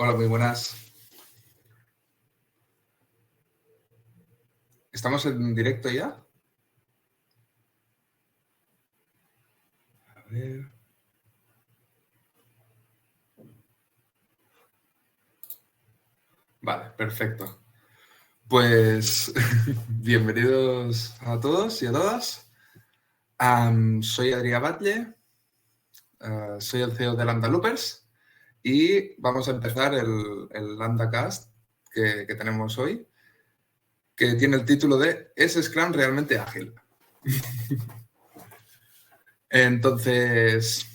Hola, muy buenas. ¿Estamos en directo ya? A ver. Vale, perfecto. Pues bienvenidos a todos y a todas. Soy Adrià Batlle, soy el CEO de Lambda Loopers y vamos a empezar el LambdaCast que tenemos hoy, que tiene el título de ¿Es Scrum realmente ágil? Entonces,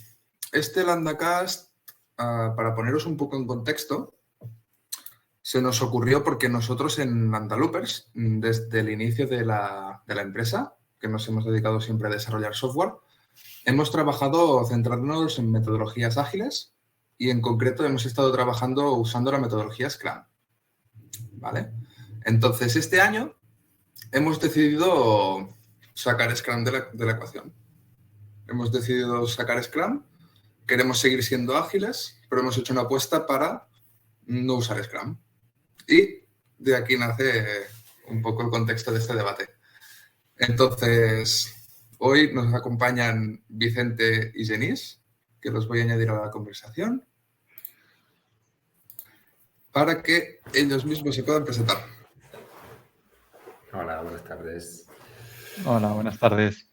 este LambdaCast, para poneros un poco en contexto, se nos ocurrió porque nosotros en Lambda Loopers, desde el inicio de la empresa, que nos hemos dedicado siempre a desarrollar software, hemos trabajado centrándonos en metodologías ágiles y en concreto hemos estado trabajando usando la metodología Scrum. ¿Vale? Entonces, este año hemos decidido sacar Scrum de la ecuación. Hemos decidido sacar Scrum, queremos seguir siendo ágiles, pero hemos hecho una apuesta para no usar Scrum. Y de aquí nace un poco el contexto de este debate. Entonces, hoy nos acompañan Vicente y Genís, que los voy a añadir a la conversación, para que ellos mismos se puedan presentar. Hola, buenas tardes. Hola, buenas tardes.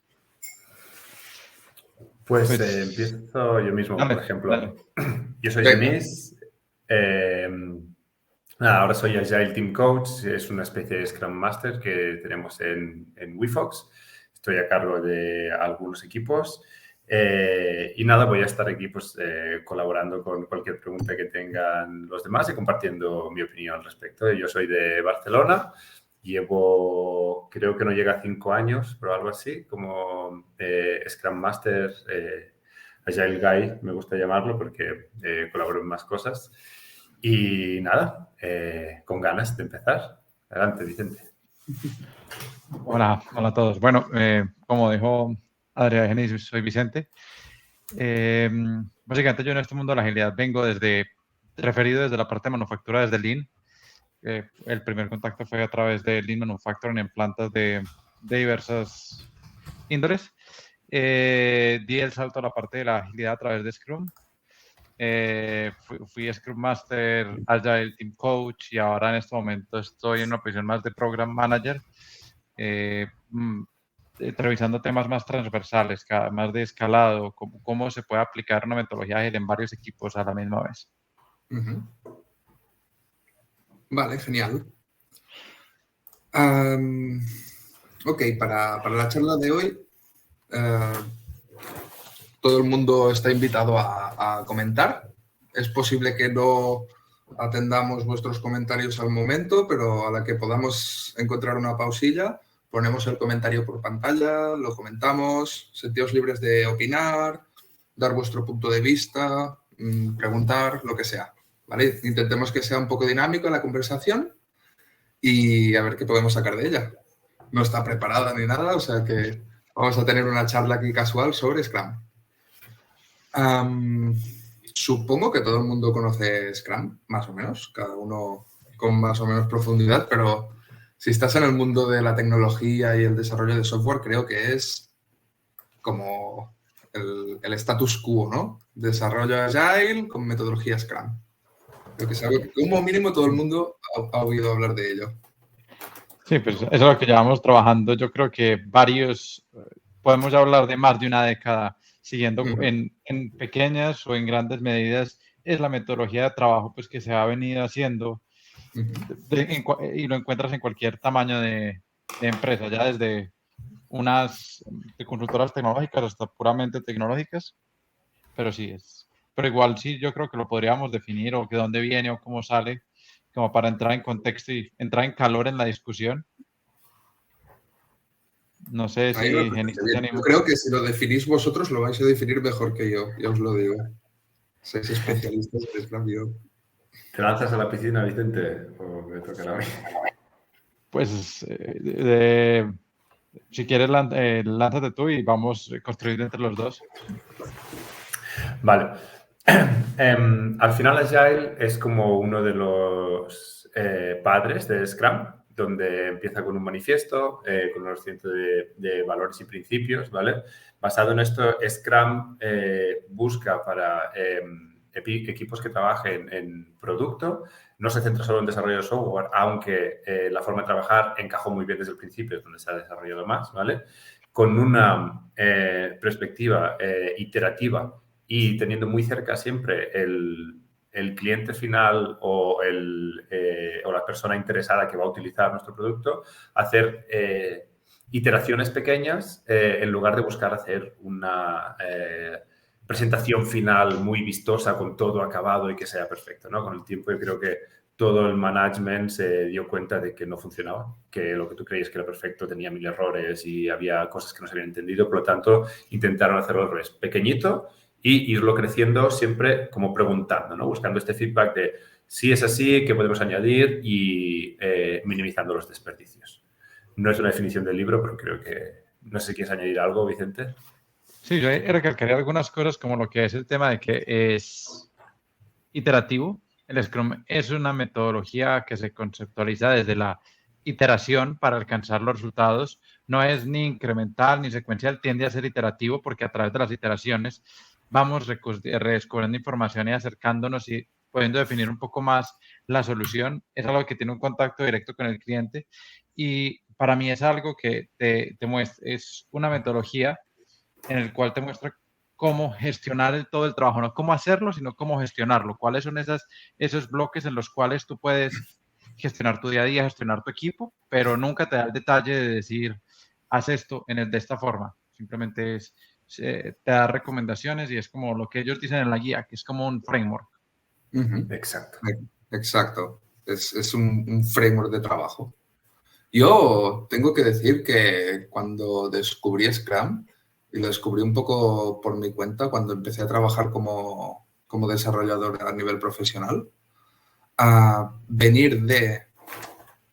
Pues empiezo yo mismo, dale, por ejemplo. Dale. Yo soy Venga. Genís. Ahora soy Agile Team Coach. Es una especie de Scrum Master que tenemos en WeFox. Estoy a cargo de algunos equipos. Y nada, voy a estar aquí pues, colaborando con cualquier pregunta que tengan los demás y compartiendo mi opinión al respecto. Yo soy de Barcelona. Llevo, creo que no llega a 5 años, pero algo así, como Scrum Master, Agile Guy, me gusta llamarlo porque colaboro en más cosas. Y nada, con ganas de empezar. Adelante, Vicente. Hola a todos. Bueno, como dijo Adrià Genís, soy Vicente. Básicamente yo en este mundo de la agilidad vengo referido desde la parte de manufactura, desde Lean. El primer contacto fue a través de Lean Manufacturing en plantas de diversas índoles. Di el salto a la parte de la agilidad a través de Scrum. Fui Scrum Master, Agile Team Coach y ahora en este momento estoy en una posición más de Program Manager, revisando temas más transversales, más de escalado, cómo se puede aplicar una metodología ágil en varios equipos a la misma vez. Uh-huh. Vale, genial. Ok, para la charla de hoy, todo el mundo está invitado a comentar. Es posible que no atendamos vuestros comentarios al momento, pero a la que podamos encontrar una pausilla, ponemos el comentario por pantalla, lo comentamos, sentíos libres de opinar, dar vuestro punto de vista, preguntar, lo que sea. ¿Vale? Intentemos que sea un poco dinámico la conversación y a ver qué podemos sacar de ella. No está preparada ni nada, o sea que vamos a tener una charla aquí casual sobre Scrum. Supongo que todo el mundo conoce Scrum, más o menos, cada uno con más o menos profundidad, pero si estás en el mundo de la tecnología y el desarrollo de software, creo que es como el status quo, ¿no? Desarrollo Agile con metodología Scrum. Creo que es algo que como mínimo todo el mundo ha oído hablar de ello. Sí, pues eso es lo que llevamos trabajando. Yo creo que podemos hablar de más de una década siguiendo en pequeñas o en grandes medidas. Es la metodología de trabajo pues, que se ha venido haciendo y lo encuentras en cualquier tamaño de empresa, ya desde unas de consultoras tecnológicas hasta puramente tecnológicas, pero sí es. Pero igual sí, yo creo que lo podríamos definir o de dónde viene o cómo sale, como para entrar en contexto y entrar en calor en la discusión. No sé si Genís bien. Yo creo que si lo definís vosotros lo vais a definir mejor que yo, ya os lo digo. Sois especialistas en Scrum, yo. ¿Te lanzas a la piscina, Vicente? ¿O me toca a mí? Pues si quieres, lánzate tú y vamos a construir entre los dos. Vale. Al final Agile es como uno de los padres de Scrum, donde empieza con un manifiesto, con unos cientos de valores y principios, ¿vale? Basado en esto, Scrum busca para equipos que trabajen en producto, no se centra solo en desarrollo de software, aunque la forma de trabajar encajó muy bien desde el principio, donde se ha desarrollado más, ¿vale? Con una perspectiva iterativa y teniendo muy cerca siempre el cliente final o la persona interesada que va a utilizar nuestro producto, hacer iteraciones pequeñas en lugar de buscar hacer una presentación final muy vistosa con todo acabado y que sea perfecto, ¿no? Con el tiempo yo creo que todo el management se dio cuenta de que no funcionaba, que lo que tú creías que era perfecto tenía 1000 errores y había cosas que no se habían entendido, por lo tanto intentaron hacerlo al revés, pequeñito, y irlo creciendo siempre como preguntando, ¿no? Buscando este feedback de si es así, qué podemos añadir y minimizando los desperdicios. No es una definición del libro, pero creo que... No sé si quieres añadir algo, Vicente. Sí, yo recalcaría algunas cosas como lo que es el tema de que es iterativo. El Scrum es una metodología que se conceptualiza desde la iteración para alcanzar los resultados. No es ni incremental ni secuencial, tiende a ser iterativo porque a través de las iteraciones vamos redescubriendo información y acercándonos y pudiendo definir un poco más la solución. Es algo que tiene un contacto directo con el cliente y para mí es algo que te muestra, es una metodología en el cual te muestra cómo gestionar todo el trabajo, no cómo hacerlo, sino cómo gestionarlo, cuáles son esos bloques en los cuales tú puedes gestionar tu día a día, gestionar tu equipo, pero nunca te da el detalle de decir, haz esto de esta forma. Simplemente te da recomendaciones y es como lo que ellos dicen en la guía, que es como un framework. Exacto. Exacto. Es un framework de trabajo. Yo tengo que decir que cuando descubrí Scrum, y lo descubrí un poco por mi cuenta cuando empecé a trabajar como desarrollador a nivel profesional, a venir de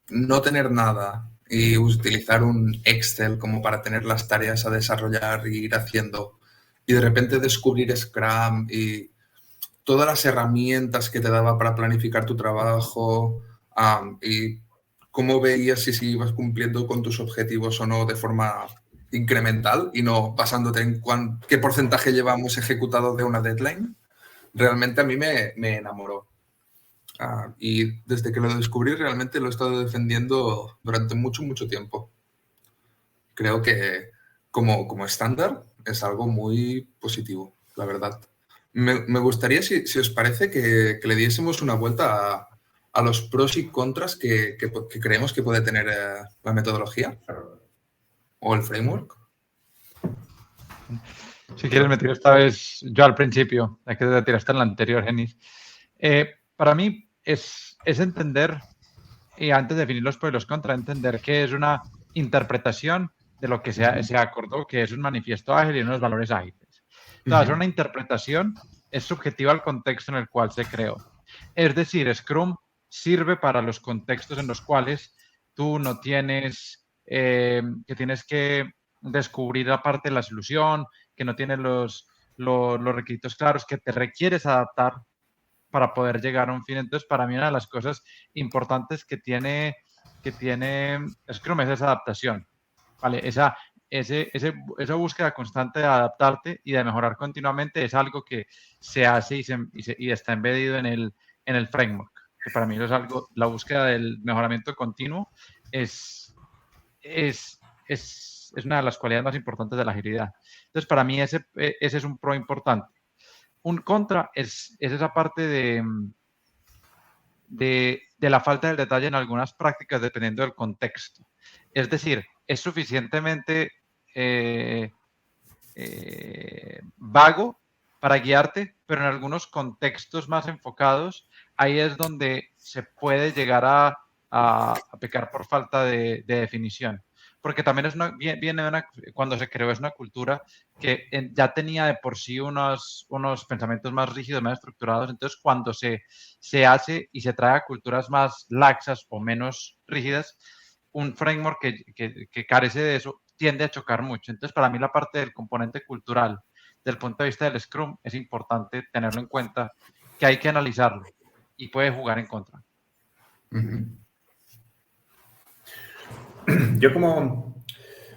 no tener nada y utilizar un Excel como para tener las tareas a desarrollar e ir haciendo, y de repente descubrir Scrum y todas las herramientas que te daba para planificar tu trabajo, y cómo veías si ibas cumpliendo con tus objetivos o no de forma incremental y no basándote en qué porcentaje llevamos ejecutado de una deadline, realmente a mí me enamoró. Y desde que lo descubrí realmente lo he estado defendiendo durante mucho, mucho tiempo. Creo que como estándar es algo muy positivo, la verdad. Me gustaría, si os parece, que le diésemos una vuelta a los pros y contras que creemos que puede tener la metodología o el framework. Si quieres me tiro esta vez yo al principio, ya que te tiraste en la anterior, Genis. Para mí es entender, y antes de definir los pros y los contras, entender que es una interpretación de lo que se acordó que es un manifiesto ágil y unos valores ágiles. Entonces, una interpretación es subjetiva al contexto en el cual se creó. Es decir, Scrum sirve para los contextos en los cuales tú no tienes, que tienes que descubrir aparte de la solución, que no tienes los requisitos claros, que te requieres adaptar para poder llegar a un fin. Entonces, para mí una de las cosas importantes que tiene Scrum es esa adaptación, ¿vale? Esa búsqueda constante de adaptarte y de mejorar continuamente es algo que se hace y está embedido en el framework, que para mí es algo, la búsqueda del mejoramiento continuo es una de las cualidades más importantes de la agilidad. Entonces, para mí ese es un pro importante. Un contra es esa parte de la falta del detalle en algunas prácticas dependiendo del contexto. Es decir, es suficientemente vago para guiarte, pero en algunos contextos más enfocados, ahí es donde se puede llegar a pecar por falta de definición. Porque también cuando se creó es una cultura que ya tenía de por sí unos pensamientos más rígidos, más estructurados. Entonces, cuando se hace y se trae a culturas más laxas o menos rígidas, un framework que carece de eso tiende a chocar mucho. Entonces, para mí la parte del componente cultural, desde el punto de vista del Scrum, es importante tenerlo en cuenta, que hay que analizarlo y puede jugar en contra. Yo como,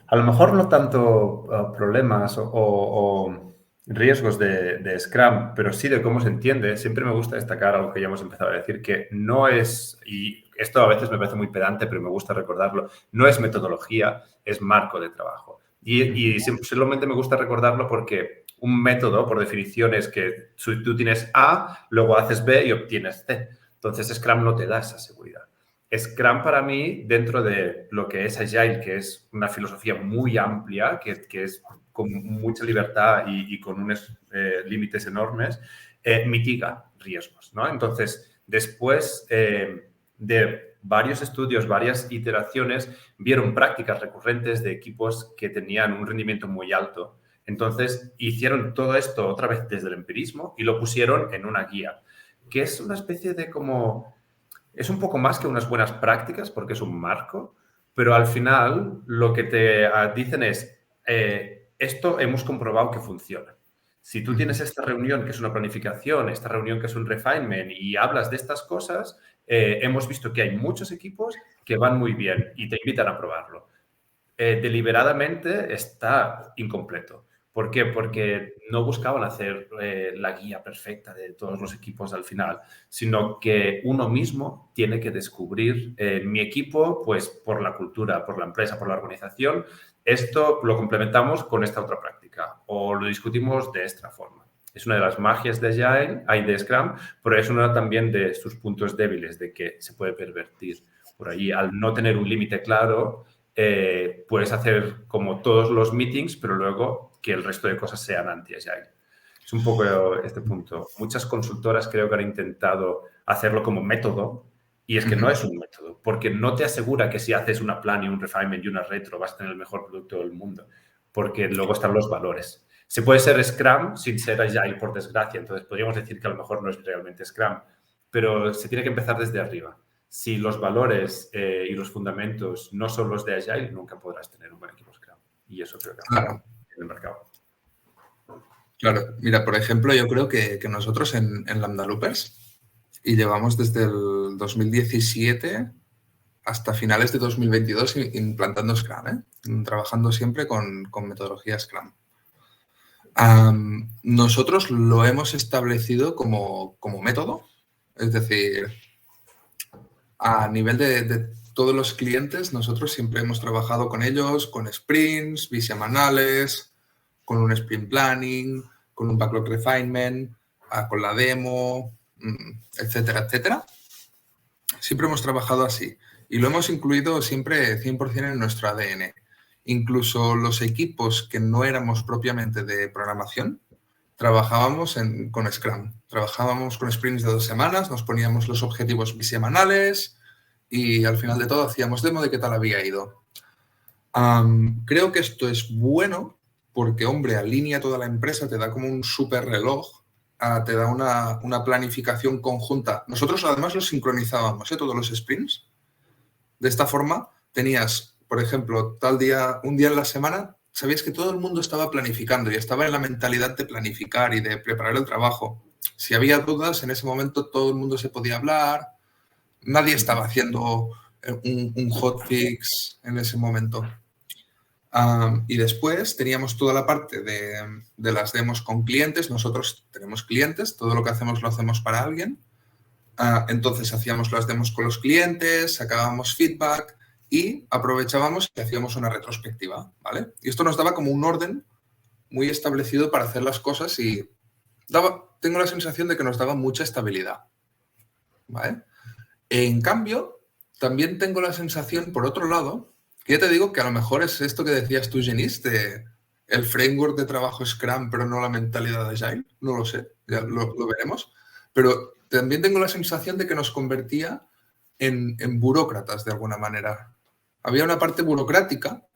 a lo mejor no tanto problemas o riesgos de Scrum, pero sí de cómo se entiende, siempre me gusta destacar algo que ya hemos empezado a decir, que no es, y esto a veces me parece muy pedante, pero me gusta recordarlo, no es metodología, es marco de trabajo. Y simplemente me gusta recordarlo porque un método, por definición, es que tú tienes A, luego haces B y obtienes C. Entonces, Scrum no te da esa seguridad. Scrum para mí, dentro de lo que es Agile, que es una filosofía muy amplia, que es con mucha libertad y con unos límites enormes, mitiga riesgos, ¿no? Entonces, después de varios estudios, varias iteraciones, vieron prácticas recurrentes de equipos que tenían un rendimiento muy alto. Entonces, hicieron todo esto otra vez desde el empirismo y lo pusieron en una guía, que es una especie de como... Es un poco más que unas buenas prácticas porque es un marco, pero al final lo que te dicen es, esto hemos comprobado que funciona. Si tú tienes esta reunión que es una planificación, esta reunión que es un refinement y hablas de estas cosas, hemos visto que hay muchos equipos que van muy bien y te invitan a probarlo. Deliberadamente está incompleto. ¿Por qué? Porque no buscaban hacer la guía perfecta de todos los equipos al final, sino que uno mismo tiene que descubrir mi equipo, pues por la cultura, por la empresa, por la organización, esto lo complementamos con esta otra práctica o lo discutimos de esta forma. Es una de las magias de Agile, hay de Scrum, pero es una también de sus puntos débiles, de que se puede pervertir por allí. Al no tener un límite claro, puedes hacer como todos los meetings, pero luego que el resto de cosas sean anti-Agile. Es un poco este punto. Muchas consultoras creo que han intentado hacerlo como método y es que no es un método, porque no te asegura que si haces una plan y un refinement y una retro vas a tener el mejor producto del mundo, porque luego están los valores. Se puede ser Scrum sin ser Agile, por desgracia, entonces podríamos decir que a lo mejor no es realmente Scrum, pero se tiene que empezar desde arriba. Si los valores y los fundamentos no son los de Agile, nunca podrás tener un buen equipo Scrum. Y eso creo que Claro. en el mercado. Claro, mira, por ejemplo, yo creo que nosotros en Lambda Loopers, y llevamos desde el 2017 hasta finales de 2022 implantando Scrum, trabajando siempre con metodología Scrum. Nosotros lo hemos establecido como método, es decir, a nivel de todos los clientes, nosotros siempre hemos trabajado con ellos, con sprints, bisemanales, con un sprint planning, con un backlog refinement, con la demo, etcétera, etcétera. Siempre hemos trabajado así y lo hemos incluido siempre 100% en nuestro ADN. Incluso los equipos que no éramos propiamente de programación, trabajábamos con Scrum. Trabajábamos con sprints de 2 semanas, nos poníamos los objetivos bisemanales y al final de todo hacíamos demo de qué tal había ido. Creo que esto es bueno porque, hombre, alinea toda la empresa, te da como un súper reloj, te da una planificación conjunta. Nosotros además lo sincronizábamos, todos los sprints. De esta forma tenías, por ejemplo, un día en la semana, sabías que todo el mundo estaba planificando y estaba en la mentalidad de planificar y de preparar el trabajo. Si había dudas, en ese momento todo el mundo se podía hablar, nadie estaba haciendo un hotfix en ese momento. Y después teníamos toda la parte de las demos con clientes. Nosotros tenemos clientes, todo lo que hacemos lo hacemos para alguien. Entonces hacíamos las demos con los clientes, sacábamos feedback y aprovechábamos y hacíamos una retrospectiva, ¿vale? Y esto nos daba como un orden muy establecido para hacer las cosas y tengo la sensación de que nos daba mucha estabilidad, ¿vale? En cambio, también tengo la sensación, por otro lado, que ya te digo que a lo mejor es esto que decías tú, Genís, de el framework de trabajo Scrum, pero no la mentalidad de Agile. No lo sé, ya lo veremos. Pero también tengo la sensación de que nos convertía en burócratas de alguna manera. Había una parte burocrática,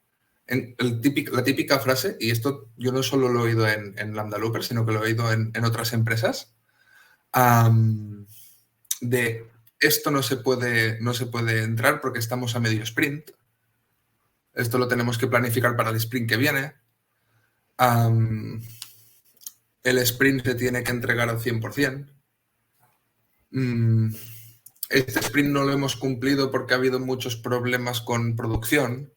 la típica frase, y esto yo no solo lo he oído en Lambda Loopers, sino que lo he oído en otras empresas, de esto no se puede entrar porque estamos a medio sprint. Esto lo tenemos que planificar para el sprint que viene. el sprint se tiene que entregar al 100%. Este sprint no lo hemos cumplido porque ha habido muchos problemas con producción.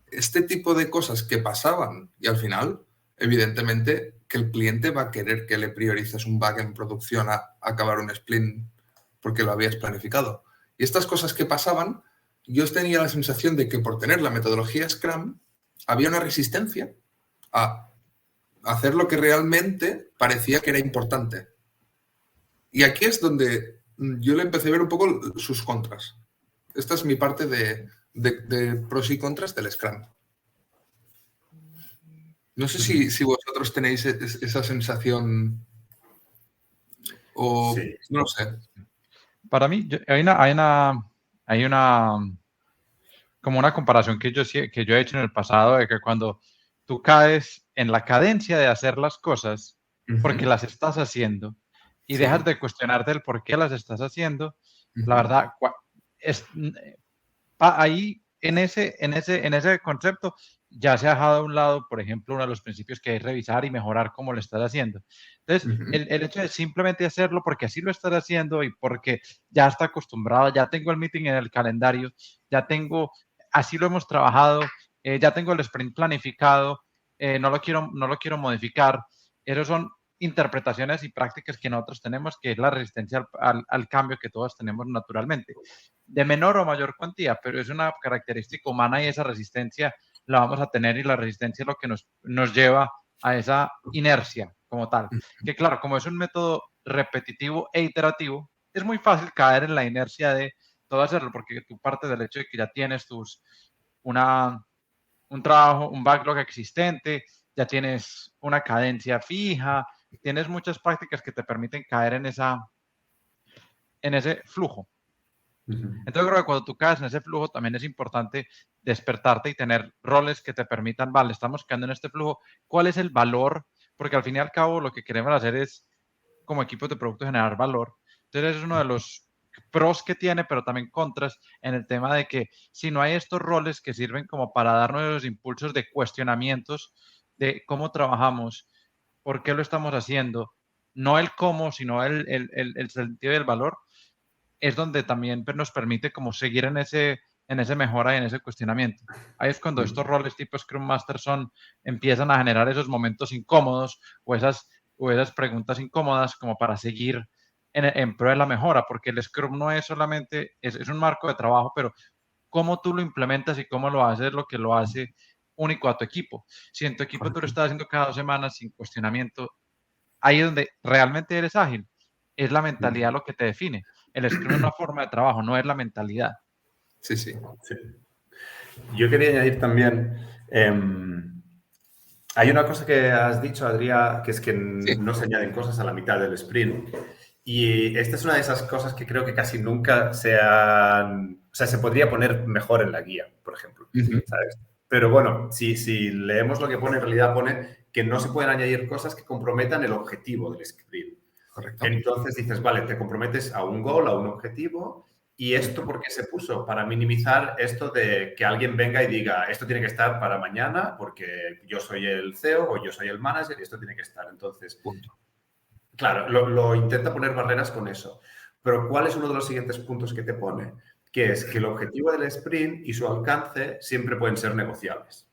Este tipo de cosas que pasaban y al final, evidentemente, que el cliente va a querer que le priorices un bug en producción a acabar un sprint porque lo habías planificado. Y estas cosas que pasaban, yo tenía la sensación de que por tener la metodología Scrum había una resistencia a hacer lo que realmente parecía que era importante. Y aquí es donde yo le empecé a ver un poco sus contras. Esta es mi parte de pros y contras del Scrum. No sé si vosotros tenéis esa sensación o Sí. no lo sé. Para mí, hay una como una comparación que yo he hecho en el pasado de que cuando tú caes en la cadencia de hacer las cosas porque las estás haciendo y Sí. dejas de cuestionarte el por qué las estás haciendo, la verdad, ahí en ese concepto ya se ha dejado a un lado, por ejemplo, uno de los principios que es revisar y mejorar cómo lo estás haciendo. Entonces, el hecho de simplemente hacerlo porque así lo estás haciendo y porque ya está acostumbrado, ya tengo el meeting en el calendario, ya tengo, así lo hemos trabajado, ya tengo el sprint planificado, no lo quiero modificar. Esos son interpretaciones y prácticas que nosotros tenemos, que es la resistencia al cambio que todos tenemos naturalmente, de menor o mayor cuantía, pero es una característica humana y esa resistencia la vamos a tener y la resistencia es lo que nos lleva a esa inercia como tal. Que claro, como es un método repetitivo e iterativo, es muy fácil caer en la inercia de todo hacerlo, porque tú partes del hecho de que ya tienes un trabajo, un backlog existente, ya tienes una cadencia fija, tienes muchas prácticas que te permiten caer en ese flujo. Entonces creo que cuando tú caes en ese flujo también es importante despertarte y tener roles que te permitan, vale, estamos quedando en este flujo, ¿cuál es el valor? Porque al fin y al cabo lo que queremos hacer es, como equipos de producto, generar valor. Entonces es uno de los pros que tiene, pero también contras en el tema de que si no hay estos roles que sirven como para darnos los impulsos de cuestionamientos de cómo trabajamos, por qué lo estamos haciendo, no el cómo, sino el sentido del valor, es donde también nos permite como seguir en ese mejora y en ese cuestionamiento. Ahí es cuando estos roles tipo Scrum Master empiezan a generar esos momentos incómodos o esas preguntas incómodas como para seguir en pro de la mejora, porque el Scrum no es solamente, es un marco de trabajo, pero cómo tú lo implementas y cómo lo haces es lo que lo hace único a tu equipo. Si en tu equipo tú lo estás haciendo cada 2 semanas sin cuestionamiento, ahí es donde realmente eres ágil. Es la mentalidad lo que te define. El Scrum es una forma de trabajo, no es la mentalidad. Sí, sí. Sí. Yo quería añadir también, hay una cosa que has dicho, Adrià, que es que no se añaden cosas a la mitad del sprint. Y esta es una de esas cosas que creo que casi nunca se podría poner mejor en la guía, por ejemplo. ¿Sabes? Pero bueno, si leemos lo que pone, en realidad pone que no se pueden añadir cosas que comprometan el objetivo del sprint. Correcto. Entonces dices, vale, te comprometes a un goal, a un objetivo. ¿Y esto por qué se puso? Para minimizar esto de que alguien venga y diga, esto tiene que estar para mañana porque yo soy el CEO o yo soy el manager y esto tiene que estar. Entonces, punto. Claro, lo intenta poner barreras con eso. Pero ¿cuál es uno de los siguientes puntos que te pone? Que es que el objetivo del sprint y su alcance siempre pueden ser negociables,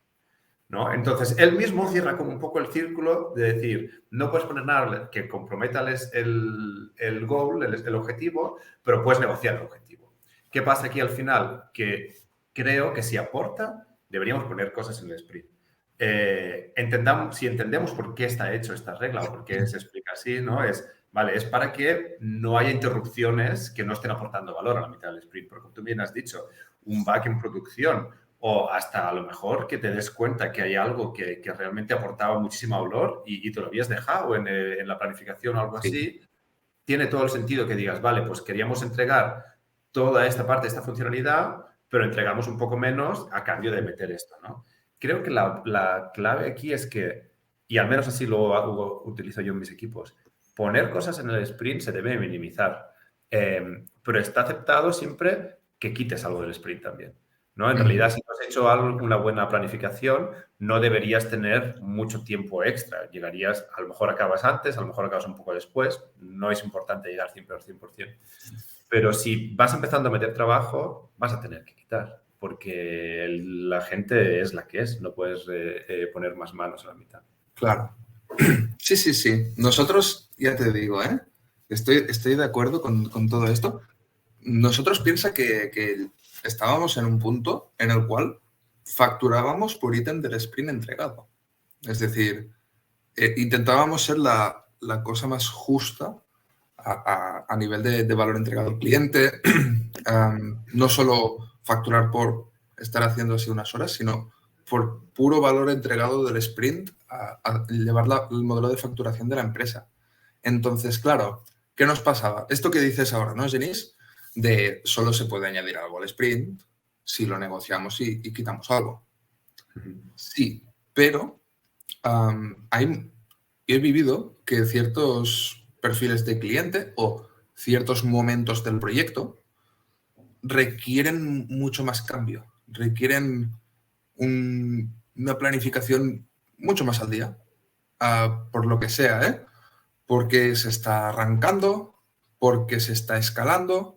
¿no? Entonces, él mismo cierra como un poco el círculo de decir, no puedes poner nada que comprometa el goal, el objetivo, pero puedes negociar el objetivo. ¿Qué pasa aquí al final? Que creo que si aporta, deberíamos poner cosas en el sprint. Si entendemos por qué está hecho esta regla o por qué se explica así, ¿no? Es para que no haya interrupciones que no estén aportando valor a la mitad del sprint. Porque como tú bien has dicho, un bug en producción o hasta a lo mejor que te des cuenta que hay algo que realmente aportaba muchísimo valor y te lo habías dejado en la planificación o algo así, tiene todo el sentido que digas, vale, pues queríamos entregar toda esta parte, esta funcionalidad, pero entregamos un poco menos a cambio de meter esto, ¿no? Creo que la clave aquí es que, y al menos así lo utilizo yo en mis equipos, poner cosas en el sprint se debe minimizar, pero está aceptado siempre que quites algo del sprint también. ¿no? En realidad, si no has hecho una buena planificación, no deberías tener mucho tiempo extra. Llegarías, a lo mejor acabas antes, a lo mejor acabas un poco después. No es importante llegar siempre al 100%. Pero si vas empezando a meter trabajo, vas a tener que quitar, porque la gente es la que es. No puedes poner más manos a la mitad. Claro. Sí. Nosotros, ya te digo, estoy de acuerdo con todo esto. Nosotros piensa que estábamos en un punto en el cual facturábamos por ítem del sprint entregado. Es decir, intentábamos ser la cosa más justa a nivel de valor entregado al cliente. No solo facturar por estar haciendo así unas horas, sino por puro valor entregado del sprint a llevar el modelo de facturación de la empresa. Entonces, claro, ¿qué nos pasaba? Esto que dices ahora, ¿no, Genís? De solo se puede añadir algo al sprint si lo negociamos y quitamos algo. Sí, pero he vivido que ciertos perfiles de cliente o ciertos momentos del proyecto requieren mucho más cambio, requieren una planificación mucho más al día, por lo que sea, porque se está arrancando, porque se está escalando.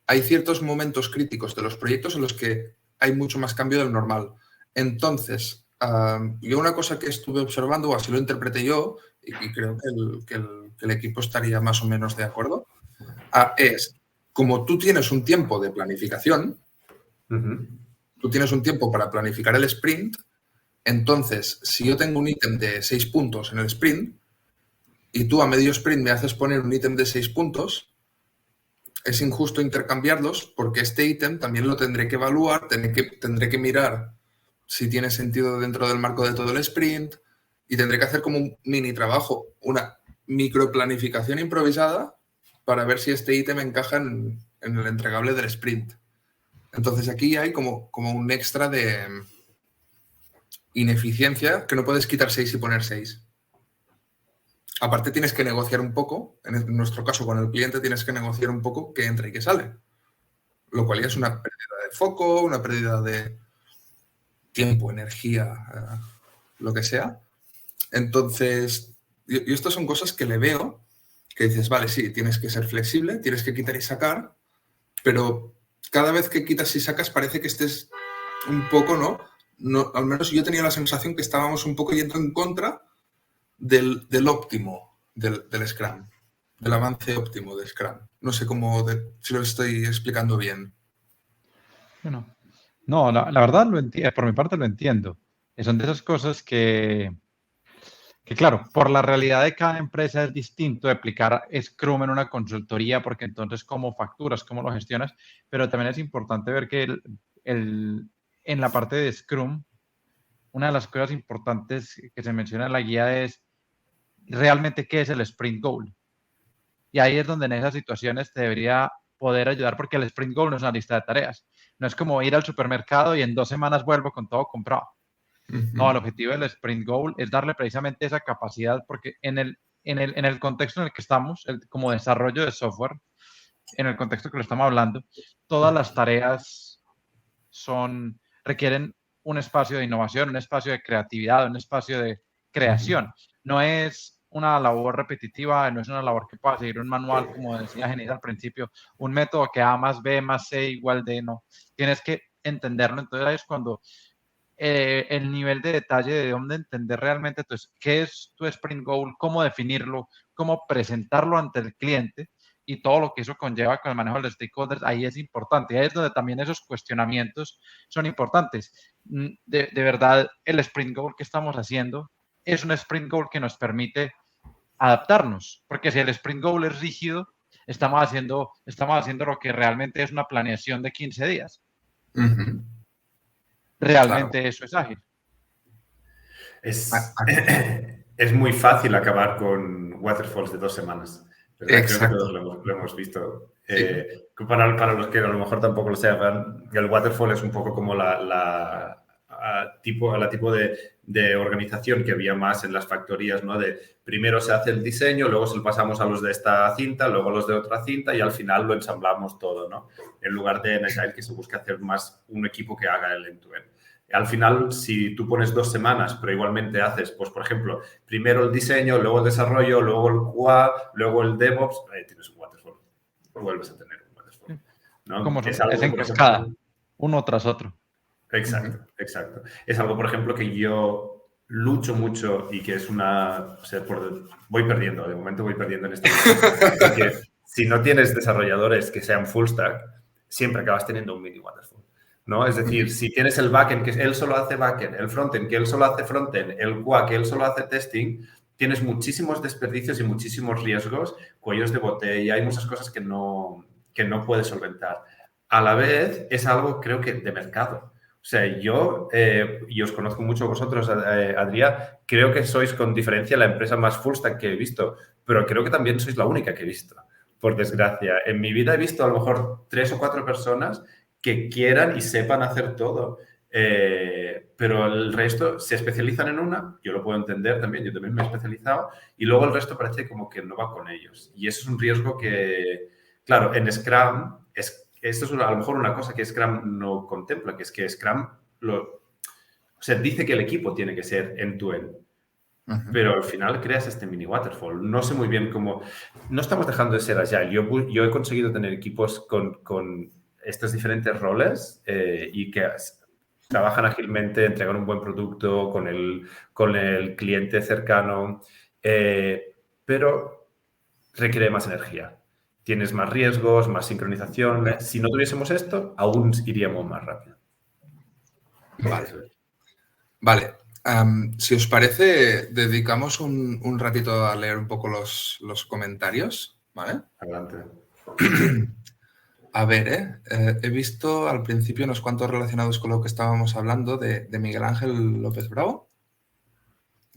Hay ciertos momentos críticos de los proyectos en los que hay mucho más cambio del normal. Entonces, yo una cosa que estuve observando, o así lo interpreté yo, y creo que el equipo estaría más o menos de acuerdo, es como tú tienes un tiempo de planificación, tú tienes un tiempo para planificar el sprint, entonces, si yo tengo un ítem de 6 puntos en el sprint y tú a medio sprint me haces poner un ítem de 6 puntos, es injusto intercambiarlos porque este ítem también lo tendré que evaluar, tendré que mirar si tiene sentido dentro del marco de todo el sprint y tendré que hacer como un mini trabajo, una microplanificación improvisada para ver si este ítem encaja en el entregable del sprint. Entonces aquí hay como un extra de ineficiencia que no puedes quitar 6 y poner 6. Aparte tienes que negociar un poco, en nuestro caso con el cliente tienes que negociar un poco qué entra y qué sale, lo cual ya es una pérdida de foco, una pérdida de tiempo, energía, lo que sea. Entonces, yo estas son cosas que le veo, que dices, vale, sí, tienes que ser flexible, tienes que quitar y sacar, pero cada vez que quitas y sacas parece que estés un poco, ¿no? Al menos yo tenía la sensación que estábamos un poco yendo en contra del óptimo del Scrum, del avance óptimo de Scrum. No sé si lo estoy explicando bien. Bueno, no, la verdad por mi parte lo entiendo. Son de esas cosas que claro, por la realidad de cada empresa es distinto aplicar Scrum en una consultoría, porque entonces cómo facturas, cómo lo gestionas, pero también es importante ver que en la parte de Scrum, una de las cosas importantes que se menciona en la guía es realmente qué es el Sprint Goal. Y ahí es donde en esas situaciones te debería poder ayudar, porque el Sprint Goal no es una lista de tareas. No es como ir al supermercado y en 2 semanas vuelvo con todo comprado. No, el objetivo del Sprint Goal es darle precisamente esa capacidad, porque en el contexto en el que estamos, como desarrollo de software, en el contexto que lo estamos hablando, todas las tareas requieren un espacio de innovación, un espacio de creatividad, un espacio de creación. No es una labor repetitiva, no es una labor que pueda seguir un manual, como decía Genís al principio, un método que A más B más C igual de no. Tienes que entenderlo. Entonces ahí es cuando el nivel de detalle de dónde entender realmente qué es tu Sprint Goal, cómo definirlo, cómo presentarlo ante el cliente y todo lo que eso conlleva con el manejo de los stakeholders, ahí es importante. Ahí es donde también esos cuestionamientos son importantes. De verdad, el Sprint Goal que estamos haciendo es un Sprint Goal que nos permite adaptarnos, porque si el Sprint Goal es rígido, estamos haciendo lo que realmente es una planeación de 15 días. Realmente claro. Eso es ágil. Es muy fácil acabar con waterfalls de 2 semanas. Creo que todos lo hemos visto. Sí. Para los que a lo mejor tampoco lo sepan, el waterfall es un poco como a la tipo de organización que había más en las factorías, ¿no? De primero se hace el diseño, luego se lo pasamos a los de esta cinta, luego a los de otra cinta y al final lo ensamblamos todo, ¿no? En lugar de en Agile que se busca hacer más un equipo que haga el end-to-end. Al final, si tú pones 2 semanas, pero igualmente haces, pues, por ejemplo, primero el diseño, luego el desarrollo, luego el QA, luego el DevOps, ahí tienes un waterfall. Vuelves a tener un waterfall, ¿no? Como Es es algo, en por cascada, ejemplo, uno tras otro. exacto, exacto. Es algo, por ejemplo, que yo lucho mucho y que es una... O sea, voy perdiendo, de momento voy perdiendo en este momento. Porque si no tienes desarrolladores que sean full stack, siempre acabas teniendo un mini waterfall, ¿no? Es decir, si tienes el backend, que él solo hace backend, el frontend, que él solo hace frontend, el QA, que él solo hace testing, tienes muchísimos desperdicios y muchísimos riesgos, cuellos de botella, hay muchas cosas que no puedes solventar. A la vez, es algo, creo que, de mercado. O sea, yo, y os conozco mucho vosotros, Adrián, creo que sois con diferencia la empresa más full stack que he visto, pero creo que también sois la única que he visto, por desgracia. En mi vida he visto a lo mejor 3 o 4 personas que quieran y sepan hacer todo, pero el resto se especializan en una, yo lo puedo entender también, yo también me he especializado, y luego el resto parece como que no va con ellos. Y eso es un riesgo que, claro, en Scrum esto es a lo mejor una cosa que Scrum no contempla, que es que Scrum dice que el equipo tiene que ser end-to-end, pero al final creas este mini waterfall. No sé muy bien cómo... No estamos dejando de ser Agile. Yo he conseguido tener equipos con estos diferentes roles y que trabajan ágilmente, entregan un buen producto con el cliente cercano, pero requiere más energía. Tienes más riesgos, más sincronización. Si no tuviésemos esto, aún iríamos más rápido. Vale. Si os parece, dedicamos un ratito a leer un poco los comentarios, ¿vale? Adelante. A ver, he visto al principio unos cuantos relacionados con lo que estábamos hablando de Miguel Ángel López Bravo.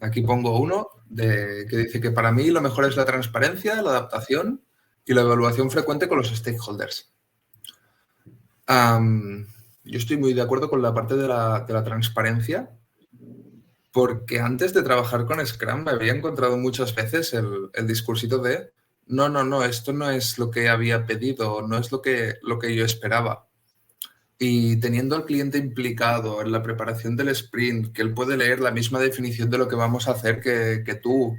Aquí pongo uno que dice que para mí lo mejor es la transparencia, la adaptación y la evaluación frecuente con los stakeholders. Yo estoy muy de acuerdo con la parte de la transparencia, porque antes de trabajar con Scrum me había encontrado muchas veces el discursito de no, esto no es lo que había pedido, no es lo que yo esperaba. Y teniendo al cliente implicado en la preparación del sprint, que él puede leer la misma definición de lo que vamos a hacer que tú,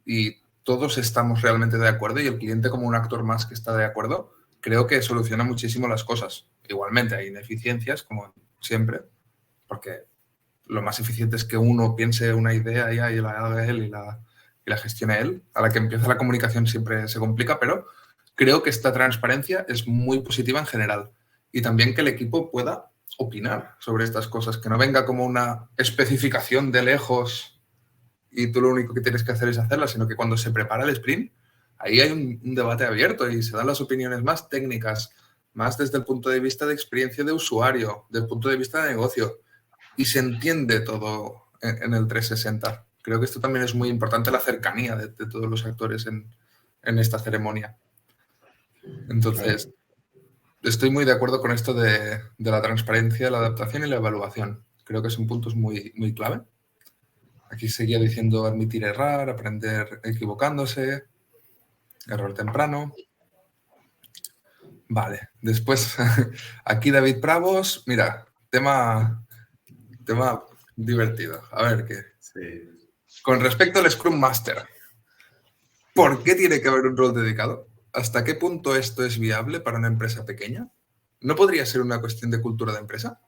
y todos estamos realmente de acuerdo y el cliente como un actor más que está de acuerdo, creo que soluciona muchísimo las cosas. Igualmente hay ineficiencias, como siempre, porque lo más eficiente es que uno piense una idea y la haga él y la gestione él. A la que empieza la comunicación siempre se complica, pero creo que esta transparencia es muy positiva en general. Y también que el equipo pueda opinar sobre estas cosas, que no venga como una especificación de lejos y tú lo único que tienes que hacer es hacerla, sino que cuando se prepara el sprint, ahí hay un debate abierto y se dan las opiniones más técnicas, más desde el punto de vista de experiencia de usuario, desde el punto de vista de negocio, y se entiende todo en el 360. Creo que esto también es muy importante, la cercanía de todos los actores en esta ceremonia. Entonces, estoy muy de acuerdo con esto de la transparencia, la adaptación y la evaluación. Creo que son puntos muy, muy clave. Aquí seguía diciendo admitir errar, aprender equivocándose, error temprano. Vale, después aquí David Bravos, mira, tema divertido. A ver qué. Sí. Con respecto al Scrum Master, ¿por qué tiene que haber un rol dedicado? ¿Hasta qué punto esto es viable para una empresa pequeña? ¿No podría ser una cuestión de cultura de empresa?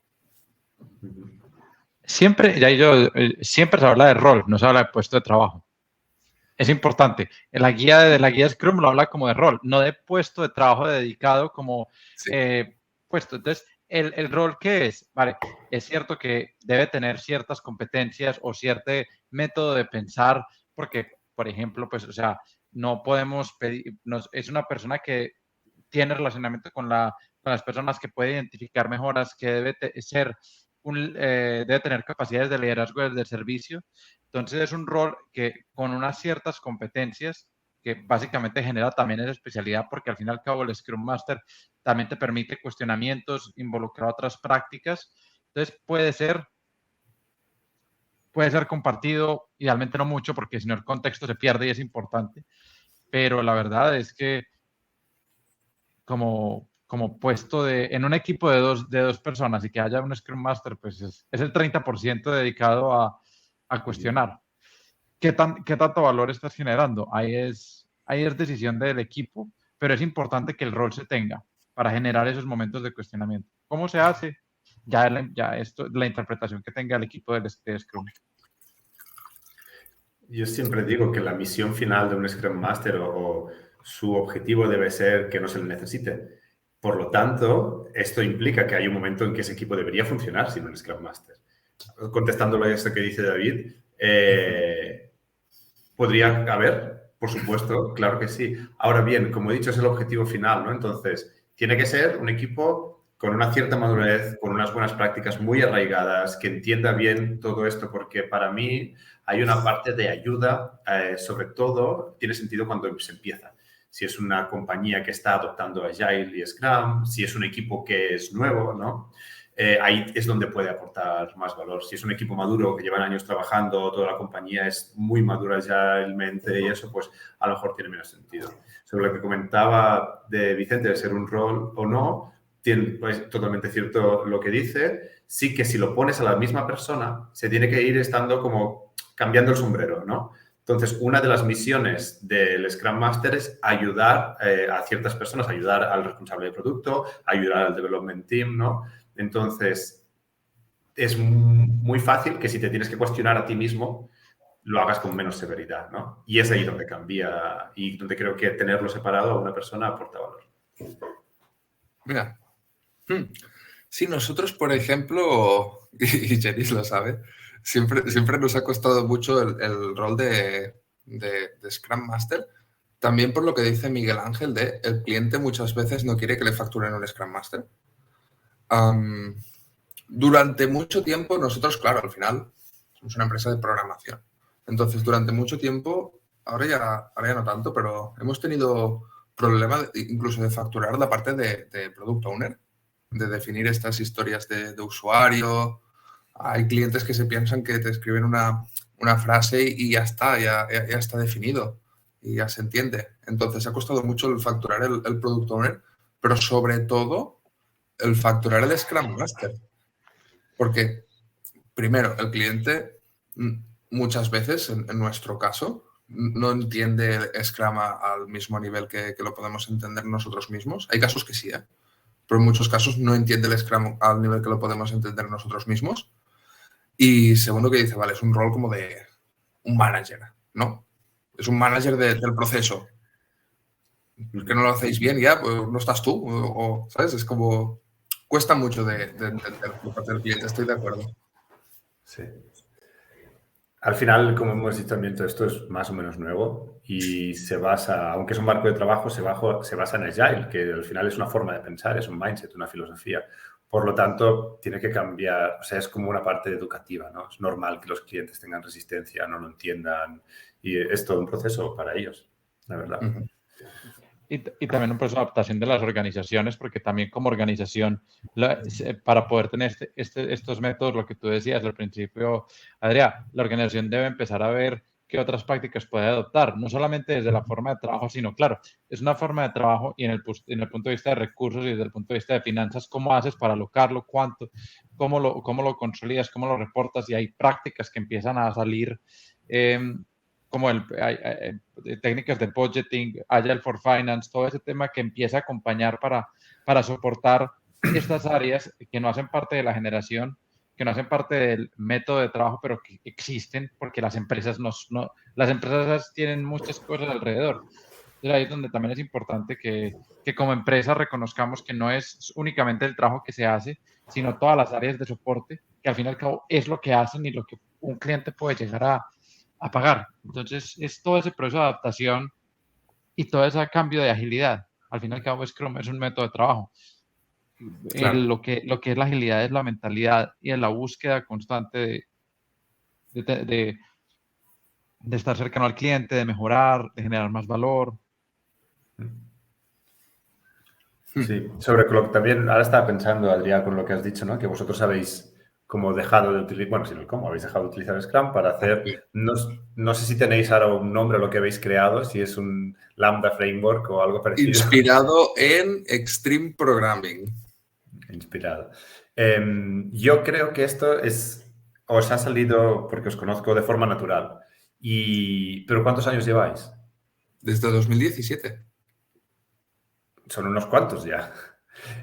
Siempre se habla de rol, no se habla de puesto de trabajo. Es importante. En la guía Scrum lo habla como de rol, no de puesto de trabajo dedicado como puesto. Entonces, ¿el rol qué es? Vale, es cierto que debe tener ciertas competencias o cierto método de pensar, porque, por ejemplo, pues, o sea, no podemos pedir, es una persona que tiene relacionamiento con las personas, que puede identificar mejoras, que debe ser debe tener capacidades de liderazgo desde el servicio. Entonces es un rol que con unas ciertas competencias que básicamente genera también esa especialidad, porque al fin y al cabo el Scrum Master también te permite cuestionamientos, involucrar otras prácticas Entonces puede ser compartido, idealmente no mucho, porque si no el contexto se pierde y es importante, pero la verdad es que como puesto en un equipo de dos personas y que haya un Scrum Master, pues es el 30% dedicado a cuestionar. ¿Qué tanto valor estás generando? Ahí es decisión del equipo, pero es importante que el rol se tenga para generar esos momentos de cuestionamiento. ¿Cómo se hace? Ya esto, la interpretación que tenga el equipo de Scrum. Yo siempre digo que la misión final de un Scrum Master o su objetivo debe ser que no se le necesite. Por lo tanto, esto implica que hay un momento en que ese equipo debería funcionar sin un Scrum Master. Contestándolo a esto que dice David, podría haber, por supuesto, claro que sí. Ahora bien, como he dicho, es el objetivo final, ¿no? Entonces, tiene que ser un equipo con una cierta madurez, con unas buenas prácticas muy arraigadas, que entienda bien todo esto, porque para mí hay una parte de ayuda, sobre todo, tiene sentido cuando se empieza. Si es una compañía que está adoptando Agile y Scrum, si es un equipo que es nuevo, ¿no? Ahí es donde puede aportar más valor. Si es un equipo maduro que llevan años trabajando, toda la compañía es muy madura ya en mente y eso, pues a lo mejor tiene menos sentido. Sobre lo que comentaba de Vicente de ser un rol o no, tiene, pues, totalmente cierto lo que dice. Sí que si lo pones a la misma persona, se tiene que ir estando como cambiando el sombrero, ¿no? Entonces, una de las misiones del Scrum Master es ayudar a ciertas personas, ayudar al responsable de producto, ayudar al development team, ¿no? Entonces, es muy fácil que si te tienes que cuestionar a ti mismo, lo hagas con menos severidad, ¿no? Y es ahí donde cambia y donde creo que tenerlo separado a una persona aporta valor. Mira, sí, nosotros, por ejemplo, y Jeris lo sabe, siempre nos ha costado mucho el rol de Scrum Master, también por lo que dice Miguel Ángel de el cliente muchas veces no quiere que le facturen un Scrum Master. Durante mucho tiempo, nosotros, claro, al final somos una empresa de programación. Entonces, durante mucho tiempo, ahora ya no tanto, pero hemos tenido problemas incluso de facturar la parte de Product Owner, de definir estas historias de usuario. Hay clientes que se piensan que te escriben una frase y ya está, ya está definido y ya se entiende. Entonces, ha costado mucho el facturar el Product Owner, pero sobre todo el facturar el Scrum Master. Porque, primero, el cliente muchas veces, en nuestro caso, no entiende Scrum al mismo nivel que lo podemos entender nosotros mismos. Hay casos que sí, pero en muchos casos no entiende el Scrum al nivel que lo podemos entender nosotros mismos. Y segundo que dice, vale, es un rol como de un manager, ¿no? Es un manager del proceso. ¿Por qué no lo hacéis bien ya? Pues no estás tú, o ¿sabes? Es como... Cuesta mucho de entender por parte del cliente, estoy de acuerdo. Sí. Al final, como hemos dicho también, todo esto es más o menos nuevo y se basa, aunque es un marco de trabajo, se basa en Agile, que al final es una forma de pensar, es un mindset, una filosofía. Por lo tanto, tiene que cambiar, o sea, es como una parte educativa, ¿no? Es normal que los clientes tengan resistencia, no lo entiendan y es todo un proceso para ellos, la verdad. Uh-huh. Y también un proceso de adaptación de las organizaciones, porque también como organización, para poder tener estos métodos, lo que tú decías al principio, Adrián, la organización debe empezar a ver qué otras prácticas puede adoptar, no solamente desde la forma de trabajo, sino, claro, es una forma de trabajo y en el punto de vista de recursos y desde el punto de vista de finanzas, ¿cómo haces para alocarlo? ¿Cuánto? ¿Cómo lo consolidas? ¿Cómo lo reportas? Y hay prácticas que empiezan a salir como técnicas de budgeting, Agile for Finance, todo ese tema que empieza a acompañar para soportar estas áreas que no hacen parte de la generación, que no hacen parte del método de trabajo, pero que existen porque las empresas las empresas tienen muchas cosas alrededor. Entonces ahí es donde también es importante que como empresa reconozcamos que no es únicamente el trabajo que se hace, sino todas las áreas de soporte, que al fin y al cabo es lo que hacen y lo que un cliente puede llegar a pagar. Entonces, es todo ese proceso de adaptación y todo ese cambio de agilidad. Al fin y al cabo, Scrum es un método de trabajo. Claro. Lo que es la agilidad es la mentalidad y es la búsqueda constante de estar cercano al cliente, de mejorar, de generar más valor. Sí, sobre lo que también ahora estaba pensando, Adrián, con lo que has dicho, ¿no? Que vosotros habéis como dejado de utilizar, bueno, sino cómo habéis dejado de utilizar Scrum para hacer, no sé si tenéis ahora un nombre a lo que habéis creado, si es un Lambda Framework o algo parecido. Inspirado en Extreme Programming. Inspirado. Yo creo que esto os ha salido, porque os conozco, de forma natural. ¿Pero cuántos años lleváis? Desde 2017. Son unos cuantos ya.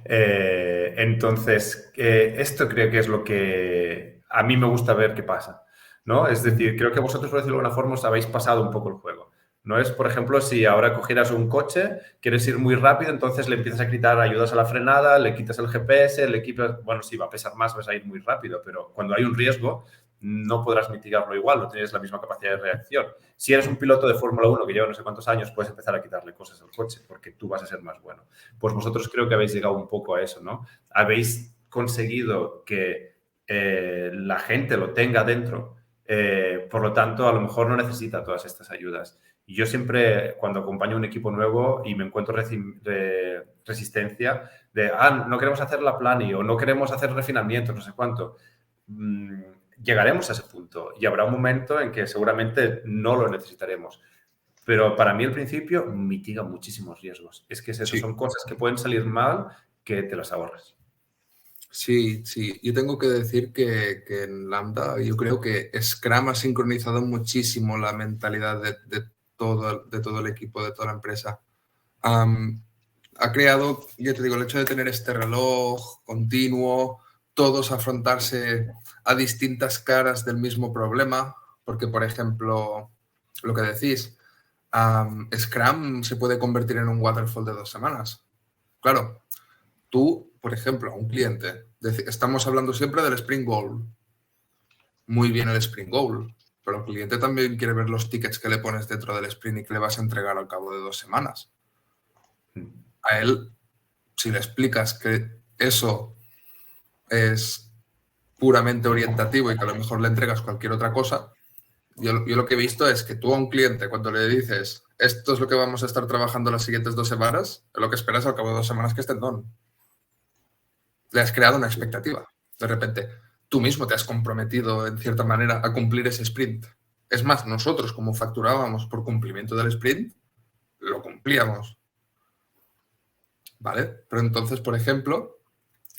Entonces, esto creo que es lo que a mí me gusta ver qué pasa, ¿no? Es decir, creo que vosotros, por decirlo de alguna forma, os habéis pasado un poco el juego. No es, por ejemplo, si ahora cogieras un coche, quieres ir muy rápido, entonces le empiezas a quitar ayudas a la frenada, le quitas el GPS, le quitas, bueno, sí, va a pesar más, vas a ir muy rápido, pero cuando hay un riesgo, no podrás mitigarlo igual, no tienes la misma capacidad de reacción. Si eres un piloto de Fórmula 1 que lleva no sé cuántos años, puedes empezar a quitarle cosas al coche porque tú vas a ser más bueno. Pues vosotros creo que habéis llegado un poco a eso, ¿no? Habéis conseguido que la gente lo tenga dentro, por lo tanto, a lo mejor no necesita todas estas ayudas. Y yo siempre, cuando acompaño a un equipo nuevo y me encuentro resistencia de, no queremos hacer la plani o no queremos hacer refinamientos, no sé cuánto, llegaremos a ese punto y habrá un momento en que seguramente no lo necesitaremos. Pero para mí, al principio, mitiga muchísimos riesgos. Es que son cosas que pueden salir mal que te las ahorras. Sí, sí. Yo tengo que decir que en Lambda yo creo que Scrum ha sincronizado muchísimo la mentalidad de todo el equipo, de toda la empresa. Ha creado, yo te digo, el hecho de tener este reloj continuo, todos afrontarse a distintas caras del mismo problema, porque, por ejemplo, lo que decís, Scrum se puede convertir en un waterfall de 2 semanas. Claro, tú, por ejemplo, a un cliente, estamos hablando siempre del Sprint Goal. Muy bien el Sprint Goal, pero el cliente también quiere ver los tickets que le pones dentro del sprint y que le vas a entregar al cabo de 2 semanas. A él, si le explicas que eso es puramente orientativo y que a lo mejor le entregas cualquier otra cosa, yo lo que he visto es que tú a un cliente, cuando le dices esto es lo que vamos a estar trabajando las siguientes 2 semanas, lo que esperas al cabo de 2 semanas que estén done. Le has creado una expectativa. De repente, tú mismo te has comprometido, en cierta manera, a cumplir ese sprint. Es más, nosotros, como facturábamos por cumplimiento del sprint, lo cumplíamos. ¿Vale? Pero entonces, por ejemplo,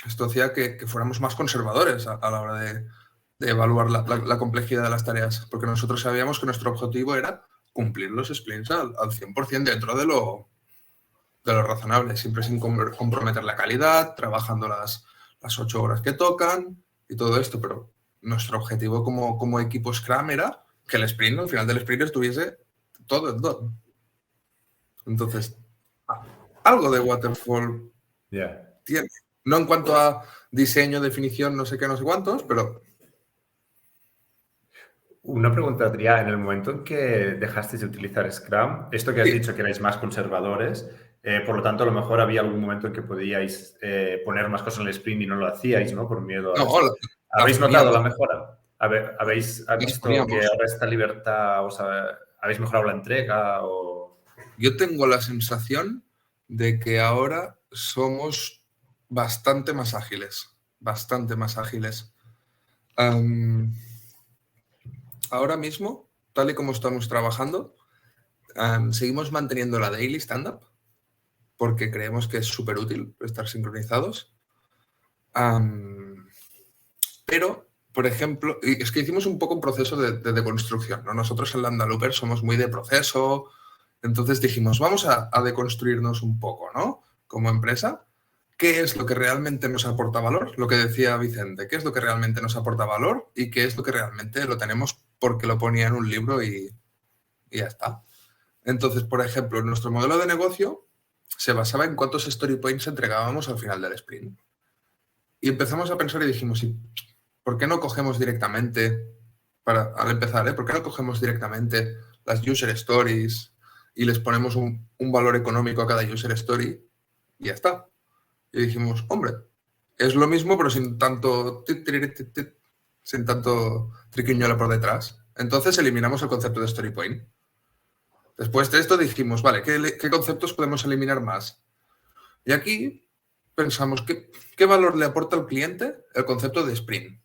esto hacía que fuéramos más conservadores a la hora de evaluar la complejidad de las tareas, porque nosotros sabíamos que nuestro objetivo era cumplir los sprints al 100% dentro de lo razonable, siempre sin comprometer la calidad, trabajando las 8 horas que tocan y todo esto, pero nuestro objetivo como equipo Scrum era que el sprint, al final del sprint, estuviese todo en done. Entonces, algo de waterfall tiene. No en cuanto a diseño, definición, no sé qué, no sé cuántos, pero... Una pregunta, Adrià. En el momento en que dejasteis de utilizar Scrum, esto que has dicho que erais más conservadores, por lo tanto, a lo mejor había algún momento en que podíais poner más cosas en el sprint y no lo hacíais, ¿no? Por miedo a... ¿Habéis notado la mejora? ¿Habéis visto que ahora esta libertad, habéis mejorado la entrega? Yo tengo la sensación de que ahora somos bastante más ágiles. Bastante más ágiles. Ahora mismo, tal y como estamos trabajando, seguimos manteniendo la daily stand-up porque creemos que es súper útil estar sincronizados. Pero, por ejemplo, es que hicimos un poco un proceso de deconstrucción, ¿no? Nosotros en Lambda Looper somos muy de proceso, entonces dijimos, vamos a deconstruirnos un poco, ¿no? Como empresa, ¿qué es lo que realmente nos aporta valor? Lo que decía Vicente, ¿qué es lo que realmente nos aporta valor y qué es lo que realmente lo tenemos porque lo ponía en un libro y ya está? Entonces, por ejemplo, nuestro modelo de negocio se basaba en cuántos story points entregábamos al final del sprint. Y empezamos a pensar y dijimos, ¿por qué no cogemos directamente, al empezar, ¿por qué no cogemos directamente las user stories y les ponemos un valor económico a cada user story y ya está? Y dijimos, hombre, es lo mismo pero sin tanto triquiñuelo por detrás. Entonces eliminamos el concepto de story point. Después de esto dijimos, vale, ¿qué conceptos podemos eliminar más? Y aquí pensamos, ¿qué valor le aporta al cliente el concepto de sprint?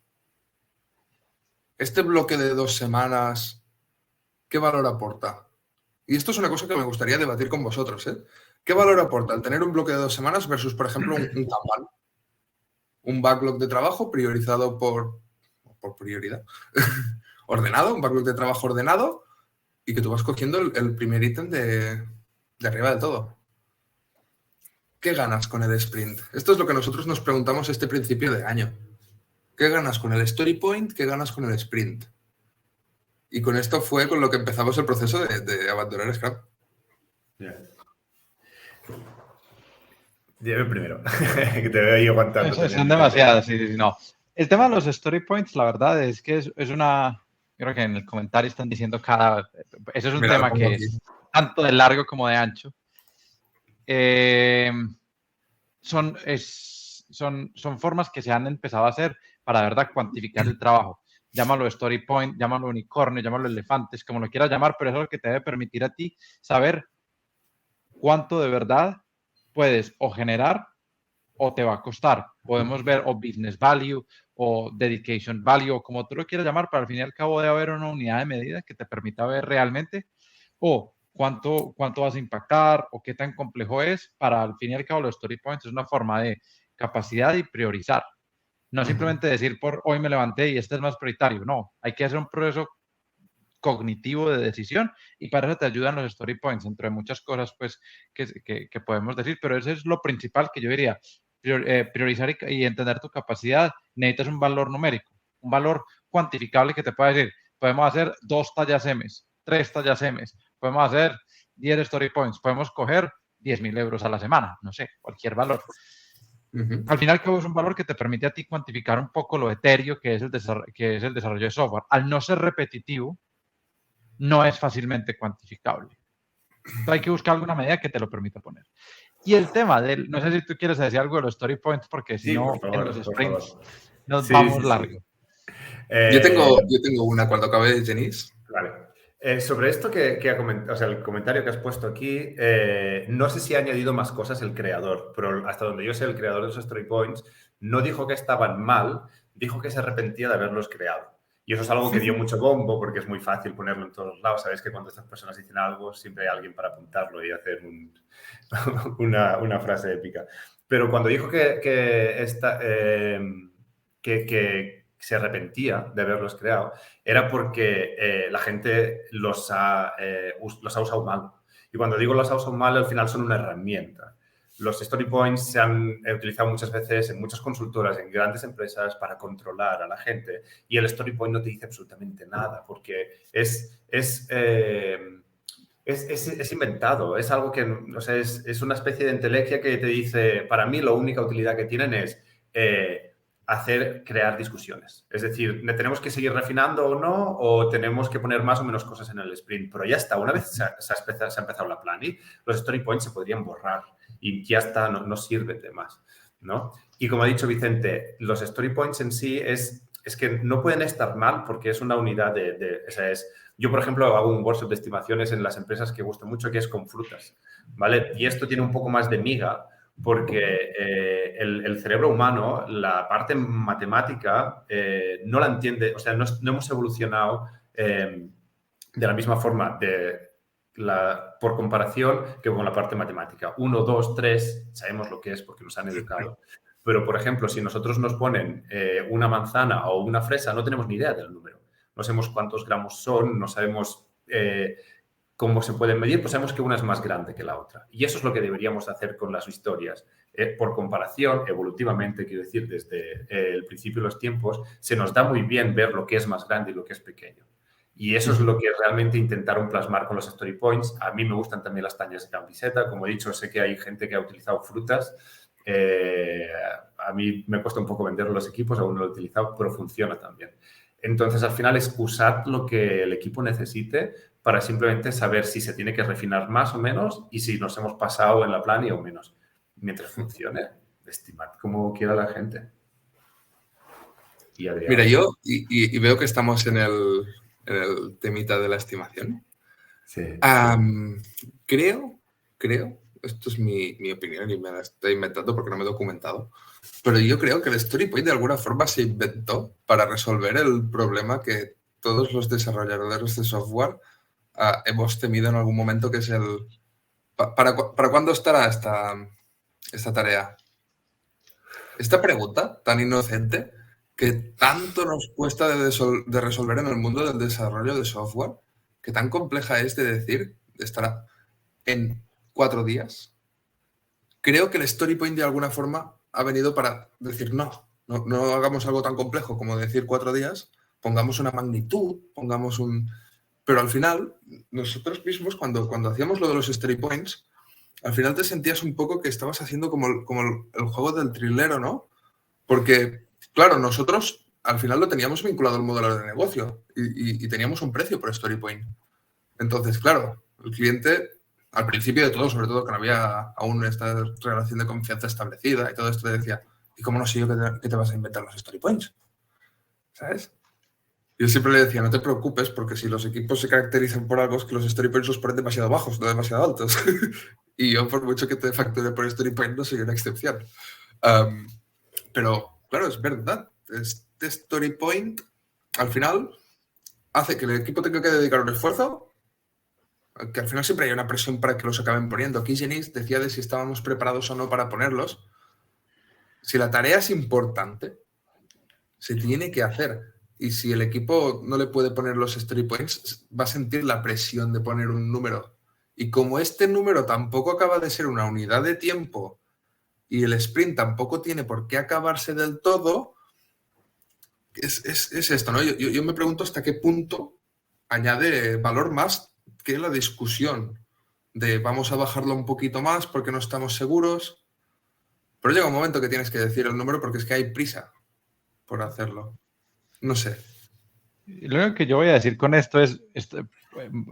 este bloque de 2 semanas, ¿qué valor aporta? Y esto es una cosa que me gustaría debatir con vosotros, ¿eh? ¿Qué valor aporta el tener un bloque de 2 semanas versus, por ejemplo, un Kanban? Un backlog de trabajo priorizado por prioridad, ordenado, un backlog de trabajo ordenado y que tú vas cogiendo el primer ítem de arriba de todo. ¿Qué ganas con el sprint? Esto es lo que nosotros nos preguntamos este principio de año. ¿Qué ganas con el story point? ¿Qué ganas con el sprint? Y con esto fue con lo que empezamos el proceso de abandonar Scrum. Dime primero, que te veo ahí aguantando. Son demasiadas, sí, no. El tema de los story points, la verdad es que es una... Creo que en el comentario están diciendo Eso es un tema que es tanto de largo como de ancho. Son formas que se han empezado a hacer para, de verdad, cuantificar el trabajo. Llámalo story point, llámalo unicornio, llámalo elefantes, como lo quieras llamar, pero eso es lo que te debe permitir a ti saber cuánto de verdad puedes o generar o te va a costar. Podemos ver o business value o dedication value o como tú lo quieras llamar, pero al fin y al cabo debe haber una unidad de medida que te permita ver realmente o cuánto vas a impactar o qué tan complejo es. Para al fin y al cabo los story points es una forma de capacidad y priorizar. No simplemente decir por hoy me levanté y este es más prioritario. No, hay que hacer un proceso cognitivo de decisión y para eso te ayudan los story points, entre muchas cosas pues que podemos decir, pero eso es lo principal que yo diría. Priorizar y entender tu capacidad. Necesitas un valor numérico, un valor cuantificable que te pueda decir, podemos hacer 2 tallas M, 3 tallas M, podemos hacer 10 story points, podemos coger 10.000 euros a la semana, no sé, cualquier valor. Al final, es un valor que te permite a ti cuantificar un poco lo etéreo que es el desarrollo de software. Al no ser repetitivo, no es fácilmente cuantificable. Entonces hay que buscar alguna medida que te lo permita poner. Y el tema del, no sé si tú quieres decir algo de los story points, porque si no, en los sprints nos vamos largo. Yo tengo una cuando acabe, Genís. Vale. Sobre esto que ha comentado, o sea, el comentario que has puesto aquí, no sé si ha añadido más cosas el creador, pero hasta donde yo sé, el creador de esos story points no dijo que estaban mal, dijo que se arrepentía de haberlos creado. Y eso es algo que dio mucho bombo porque es muy fácil ponerlo en todos lados. Sabes que cuando estas personas dicen algo, siempre hay alguien para apuntarlo y hacer una frase épica. Pero cuando dijo que se arrepentía de haberlos creado, era porque la gente los ha usado mal. Y cuando digo los ha usado mal, al final son una herramienta. Los story points se han utilizado muchas veces en muchas consultoras, en grandes empresas, para controlar a la gente. Y el story point no te dice absolutamente nada, porque es inventado. Es algo que, o sea, es una especie de entelequia que te dice, para mí, la única utilidad que tienen es crear discusiones. Es decir, ¿tenemos que seguir refinando o no? ¿O tenemos que poner más o menos cosas en el sprint? Pero ya está, una vez se ha empezado la planning, los story points se podrían borrar y ya está, no sirve de más, ¿no? Y como ha dicho Vicente, los story points en sí es que no pueden estar mal porque es una unidad yo, por ejemplo, hago un workshop de estimaciones en las empresas que gusta mucho, que es con frutas, ¿vale? Y esto tiene un poco más de miga, porque el cerebro humano, la parte matemática, no la entiende, o sea, no hemos evolucionado de la misma forma por comparación que con la parte matemática. 1, 2, 3, sabemos lo que es porque nos han educado. Pero, por ejemplo, si nosotros nos ponen una manzana o una fresa, no tenemos ni idea del número. No sabemos cuántos gramos son, no sabemos cómo se pueden medir, pues sabemos que una es más grande que la otra. Y eso es lo que deberíamos hacer con las historias. Por comparación, evolutivamente, quiero decir, desde el principio de los tiempos, se nos da muy bien ver lo que es más grande y lo que es pequeño. Y eso es lo que realmente intentaron plasmar con los story points. A mí me gustan también las tallas de camiseta. Como he dicho, sé que hay gente que ha utilizado frutas. A mí me cuesta un poco vender los equipos, aún no lo he utilizado, pero funciona también. Entonces, al final es usar lo que el equipo necesite para simplemente saber si se tiene que refinar más o menos y si nos hemos pasado en la planilla o menos. Mientras funcione, estimad como quiera la gente. Mira, yo y veo que estamos en el temita de la estimación. Sí. Creo, esto es mi opinión y me la estoy inventando porque no me he documentado, pero yo creo que el Story Point de alguna forma se inventó para resolver el problema que todos los desarrolladores de software hemos temido en algún momento, que es el... ¿Para cuándo estará esta tarea? Esta pregunta tan inocente que tanto nos cuesta de resolver en el mundo del desarrollo de software, que tan compleja es de decir, estará en 4 días. Creo que el Story Point de alguna forma ha venido para decir no hagamos algo tan complejo como decir 4 días, pongamos una magnitud, pongamos un... Pero al final, nosotros mismos, cuando hacíamos lo de los Story Points, al final te sentías un poco que estabas haciendo como el juego del trilero, ¿no? Porque, claro, nosotros al final lo teníamos vinculado al modelo de negocio y teníamos un precio por Story Point. Entonces, claro, el cliente, al principio de todo, sobre todo que no había aún esta relación de confianza establecida y todo esto, te decía, ¿y cómo no sé yo que te vas a inventar los Story Points? ¿Sabes? Yo siempre le decía, no te preocupes, porque si los equipos se caracterizan por algo, es que los Story Points los ponen demasiado bajos, no demasiado altos. Y yo, por mucho que te facture por Story Point, no soy una excepción. Pero, claro, es verdad. Este Story Point, al final, hace que el equipo tenga que dedicar un esfuerzo, que al final siempre hay una presión para que los acaben poniendo. Aquí Genís decía de si estábamos preparados o no para ponerlos. Si la tarea es importante, se tiene que hacer. Y si el equipo no le puede poner los Story Points, va a sentir la presión de poner un número. Y como este número tampoco acaba de ser una unidad de tiempo y el sprint tampoco tiene por qué acabarse del todo, es esto, ¿no? Yo me pregunto hasta qué punto añade valor más que la discusión de vamos a bajarlo un poquito más porque no estamos seguros. Pero llega un momento que tienes que decir el número porque es que hay prisa por hacerlo. No sé. Lo único que yo voy a decir con esto es,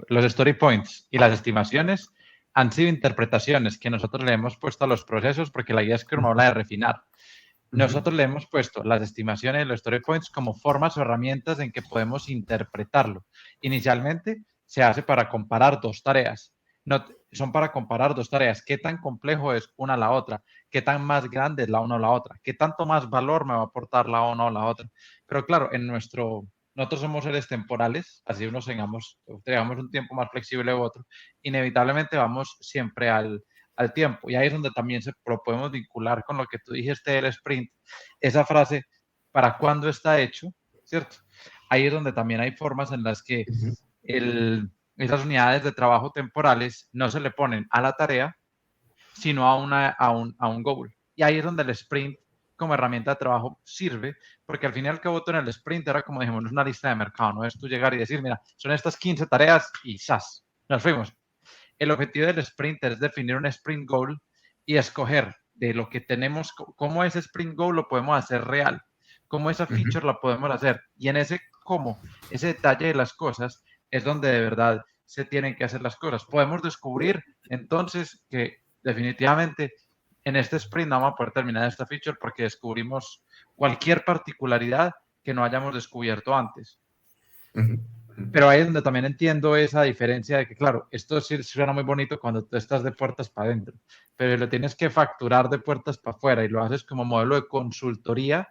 los story points y las estimaciones han sido interpretaciones que nosotros le hemos puesto a los procesos porque la idea es que uno habla de refinar. Nosotros le hemos puesto las estimaciones y los story points como formas o herramientas en que podemos interpretarlo. Inicialmente se hace para comparar dos tareas. No, son para comparar dos tareas. ¿Qué tan complejo es una a la otra? ¿Qué tan más grande es la una o la otra? ¿Qué tanto más valor me va a aportar la una o la otra? Pero claro, nosotros somos seres temporales, así unos tengamos un tiempo más flexible u otro, inevitablemente vamos siempre al tiempo. Y ahí es donde también lo podemos vincular con lo que tú dijiste del sprint, esa frase, ¿para cuándo está hecho? ¿Cierto? Ahí es donde también hay formas en las que esas unidades de trabajo temporales no se le ponen a la tarea, sino a un goal. Y ahí es donde el sprint como herramienta de trabajo sirve, porque al final y al cabo en el sprint era como dijimos, una lista de mercado, no es tú llegar y decir, mira, son estas 15 tareas y ¡zas! Nos fuimos. El objetivo del sprint es definir un sprint goal y escoger de lo que tenemos, cómo ese sprint goal lo podemos hacer real, cómo esa feature la podemos hacer. Y en ese cómo, ese detalle de las cosas, es donde de verdad se tienen que hacer las cosas. Podemos descubrir entonces que definitivamente en este sprint no vamos a poder terminar esta feature porque descubrimos cualquier particularidad que no hayamos descubierto antes. Pero ahí es donde también entiendo esa diferencia de que, claro, esto sí suena muy bonito cuando tú estás de puertas para adentro, pero lo tienes que facturar de puertas para afuera y lo haces como modelo de consultoría,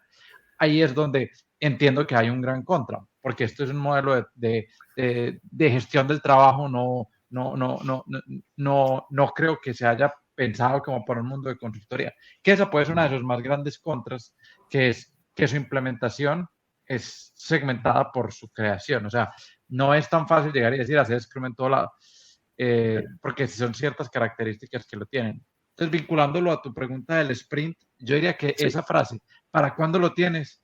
ahí es donde entiendo que hay un gran contra, porque esto es un modelo de gestión del trabajo, no creo que se haya pensado como para un mundo de consultoría, que esa puede ser una de sus más grandes contras, que es que su implementación es segmentada por su creación, o sea, no es tan fácil llegar y decir hacer Scrum en todo lado, porque son ciertas características que lo tienen. Entonces, vinculándolo a tu pregunta del sprint, yo diría que esa frase, ¿para cuándo lo tienes?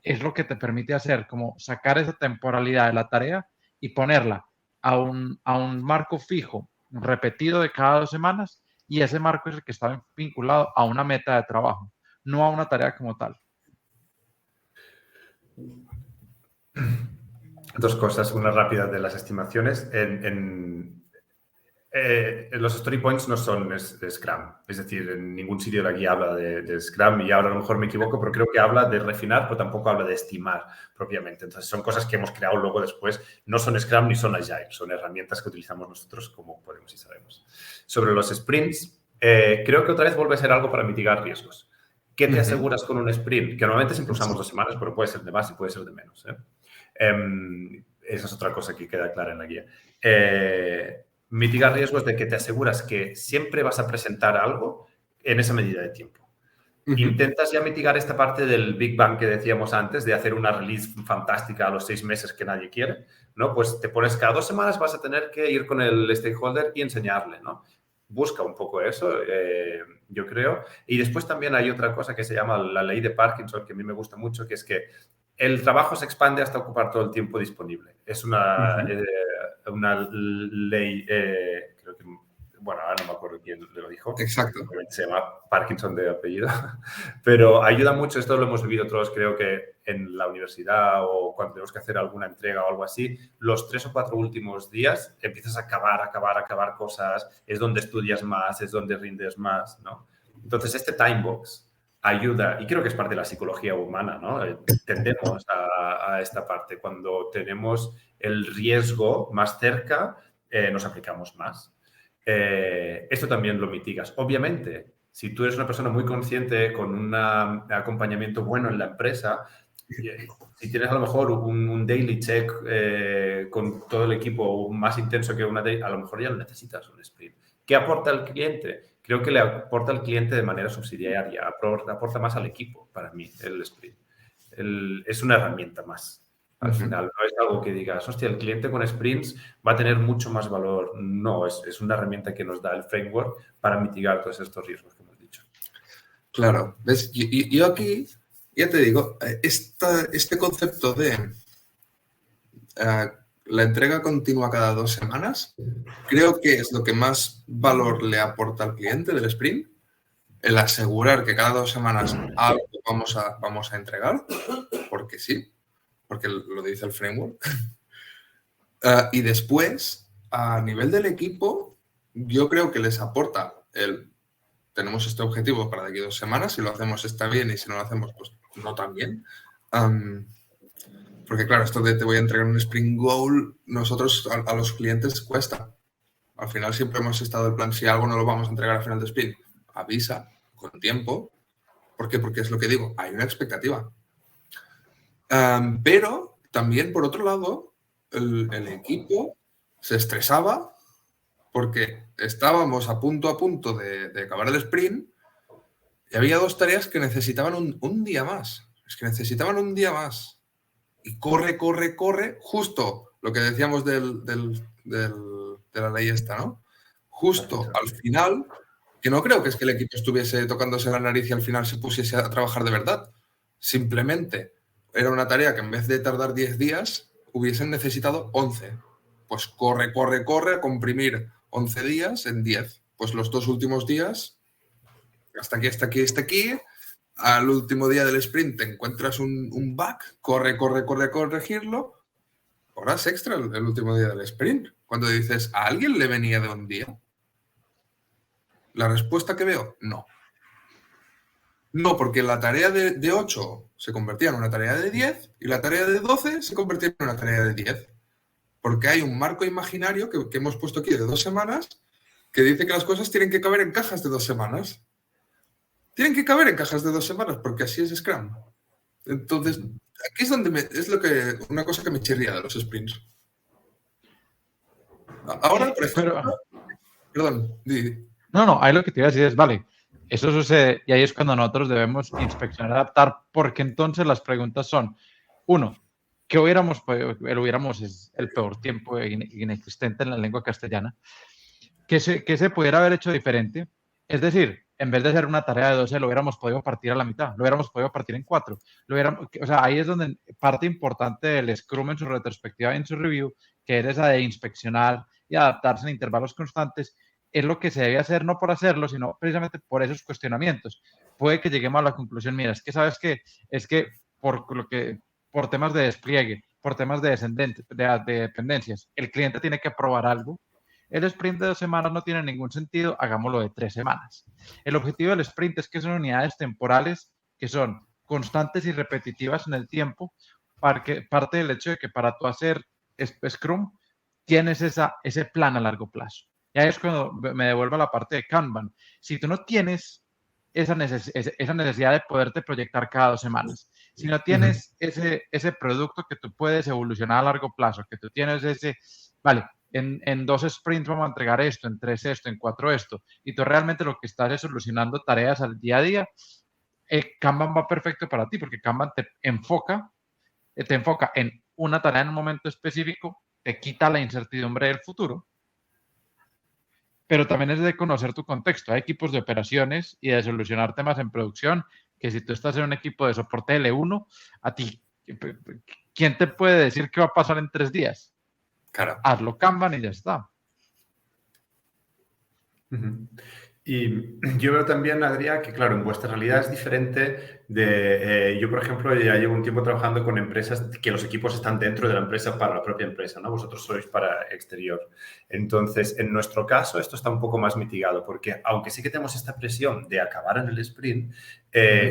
Es lo que te permite hacer, como sacar esa temporalidad de la tarea y ponerla a un marco fijo, repetido de cada 2 semanas, y ese marco es el que está vinculado a una meta de trabajo, no a una tarea como tal. Dos cosas, una rápida de las estimaciones. Los story points no son Scrum, es decir, en ningún sitio de aquí habla de Scrum y ahora a lo mejor me equivoco, pero creo que habla de refinar, pero tampoco habla de estimar propiamente. Entonces son cosas que hemos creado luego después, no son Scrum ni son Agile, son herramientas que utilizamos nosotros como podemos y sabemos. Sobre los sprints, Creo que otra vez vuelve a ser algo para mitigar riesgos. ¿Qué te aseguras con un sprint? Que normalmente siempre usamos 2 semanas, pero puede ser de más y puede ser de menos. Esa es otra cosa que queda clara en la guía. Mitigar riesgos de que te aseguras que siempre vas a presentar algo en esa medida de tiempo. Intentas ya mitigar esta parte del Big Bang que decíamos antes, de hacer una release fantástica a los 6 meses que nadie quiere, ¿no? Pues te pones cada 2 semanas vas a tener que ir con el stakeholder y enseñarle, ¿no? Busca un poco eso, yo creo. Y después también hay otra cosa que se llama la ley de Parkinson, que a mí me gusta mucho, que es que el trabajo se expande hasta ocupar todo el tiempo disponible. Es una ley, creo que, bueno, ahora no me acuerdo quién lo dijo. Exacto. Se llama Parkinson de apellido. Pero ayuda mucho, esto lo hemos vivido todos, creo que en la universidad o cuando tenemos que hacer alguna entrega o algo así, los 3 o 4 últimos días empiezas a acabar cosas, es donde estudias más, es donde rindes más, ¿no? Entonces, este time box ayuda, y creo que es parte de la psicología humana, ¿no? Tendemos a esta parte. Cuando tenemos el riesgo más cerca, nos aplicamos más. Esto también lo mitigas. Obviamente, si tú eres una persona muy consciente con un acompañamiento bueno en la empresa, si tienes a lo mejor un daily check con todo el equipo más intenso que una day, a lo mejor ya no necesitas un sprint. ¿Qué aporta al cliente? Creo que le aporta al cliente de manera subsidiaria, aporta más al equipo, para mí, el sprint. Es una herramienta más. Al final, no es algo que digas, hostia, el cliente con sprints va a tener mucho más valor. No, es una herramienta que nos da el framework para mitigar todos estos riesgos que hemos dicho. Claro, ¿ves? Yo aquí, ya te digo, este concepto de la entrega continua cada 2 semanas, creo que es lo que más valor le aporta al cliente del sprint, el asegurar que cada 2 semanas algo vamos a entregar, porque sí, porque lo dice el framework. Y después, a nivel del equipo, yo creo que les aporta tenemos este objetivo para de aquí 2 semanas, si lo hacemos está bien y si no lo hacemos, pues no tan bien. Porque claro, esto de te voy a entregar un sprint goal, nosotros a los clientes cuesta. Al final siempre hemos estado en plan, si algo no lo vamos a entregar al final de sprint, avisa con tiempo. ¿Por qué? Porque es lo que digo, hay una expectativa. Pero también, por otro lado, el equipo se estresaba porque estábamos a punto de acabar el sprint y había 2 tareas que necesitaban un día más. Es que necesitaban un día más. Y corre, justo lo que decíamos de la ley esta, ¿no? Justo al final, que no creo que es que el equipo estuviese tocándose la nariz y al final se pusiese a trabajar de verdad. Simplemente era una tarea que en vez de tardar 10 días, hubiesen necesitado 11. Pues corre, a comprimir 11 días en 10. Pues los 2 últimos días, hasta aquí, al último día del sprint te encuentras un bug, corre a corregirlo, horas extra el último día del sprint. Cuando dices, ¿a alguien le venía de un día? La respuesta que veo, no. No, porque la tarea de 8 se convertía en una tarea de 10 y la tarea de 12 se convertía en una tarea de 10. Porque hay un marco imaginario que hemos puesto aquí de 2 semanas que dice que las cosas tienen que caber en cajas de 2 semanas. Tienen que caber en cajas de 2 semanas porque así es Scrum. Entonces, aquí es donde una cosa que me chirría de los sprints. Ahora, por ejemplo... Perdón. No, ahí lo que te iba a decir es, vale, eso sucede y ahí es cuando nosotros debemos inspeccionar, adaptar, porque entonces las preguntas son, 1, ¿qué hubiéramos podido? El hubiéramos es el peor tiempo inexistente en la lengua castellana. ¿Qué se pudiera haber hecho diferente? Es decir, en vez de hacer una tarea de 12, lo hubiéramos podido partir a la mitad, lo hubiéramos podido partir en 4. O sea, ahí es donde parte importante del Scrum en su retrospectiva y en su review, que es esa de inspeccionar y adaptarse en intervalos constantes, es lo que se debe hacer no por hacerlo, sino precisamente por esos cuestionamientos. Puede que lleguemos a la conclusión, mira, es que sabes qué, es que por temas de despliegue, por temas de dependencias, el cliente tiene que probar algo. El sprint de 2 semanas no tiene ningún sentido, hagámoslo de 3 semanas. El objetivo del sprint es que son unidades temporales que son constantes y repetitivas en el tiempo, parte del hecho de que para tú hacer Scrum tienes ese plan a largo plazo. Y ahí es cuando me devuelvo a la parte de Kanban. Si tú no tienes esa necesidad de poderte proyectar cada 2 semanas, si no tienes ese producto que tú puedes evolucionar a largo plazo, que tú tienes vale, en 2 sprints vamos a entregar esto, en 3 esto, en 4 esto, y tú realmente lo que estás es solucionando tareas al día a día, Kanban va perfecto para ti, porque Kanban te enfoca en una tarea en un momento específico, te quita la incertidumbre del futuro, pero también es de conocer tu contexto. Hay equipos de operaciones y de solucionar temas en producción, que si tú estás en un equipo de soporte L1, a ti, ¿quién te puede decir qué va a pasar en 3 días? Claro. Hazlo Kanban y ya está. Y yo veo también, Adrià, que claro, en vuestra realidad es diferente de... yo, por ejemplo, ya llevo un tiempo trabajando con empresas que los equipos están dentro de la empresa para la propia empresa, ¿no? Vosotros sois para exterior. Entonces, en nuestro caso, esto está un poco más mitigado porque, aunque sí que tenemos esta presión de acabar en el sprint,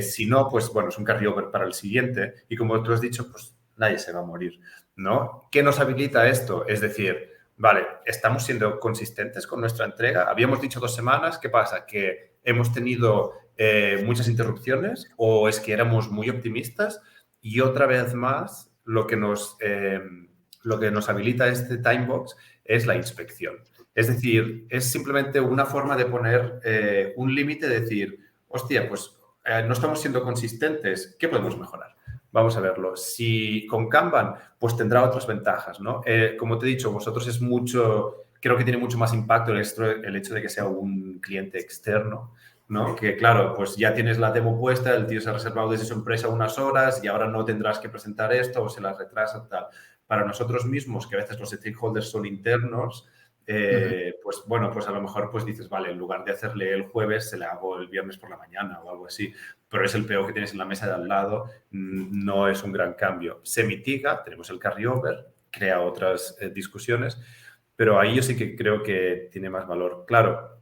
si no, pues, bueno, es un carryover para el siguiente y como tú has dicho, pues nadie se va a morir, ¿no? ¿Qué nos habilita esto? Es decir... Vale, ¿estamos siendo consistentes con nuestra entrega? Habíamos dicho 2 semanas, ¿qué pasa? ¿Que hemos tenido muchas interrupciones o es que éramos muy optimistas? Y otra vez más, lo que nos habilita este timebox es la inspección. Es decir, es simplemente una forma de poner un límite, de decir, hostia, pues no estamos siendo consistentes, ¿qué podemos mejorar? Vamos a verlo. Si con Kanban, pues tendrá otras ventajas, ¿no? Como te he dicho, vosotros es mucho, creo que tiene mucho más impacto el hecho de que sea un cliente externo, ¿no? Que claro, pues ya tienes la demo puesta, el tío se ha reservado desde su empresa unas horas y ahora no tendrás que presentar esto o se las retrasa, tal. Para nosotros mismos, que a veces los stakeholders son internos, pues bueno, pues a lo mejor pues dices, vale, en lugar de hacerle el jueves, se le hago el viernes por la mañana o algo así. Pero es el PO que tienes en la mesa de al lado, no es un gran cambio. Se mitiga, tenemos el carryover, crea otras discusiones, pero ahí yo sí que creo que tiene más valor. Claro,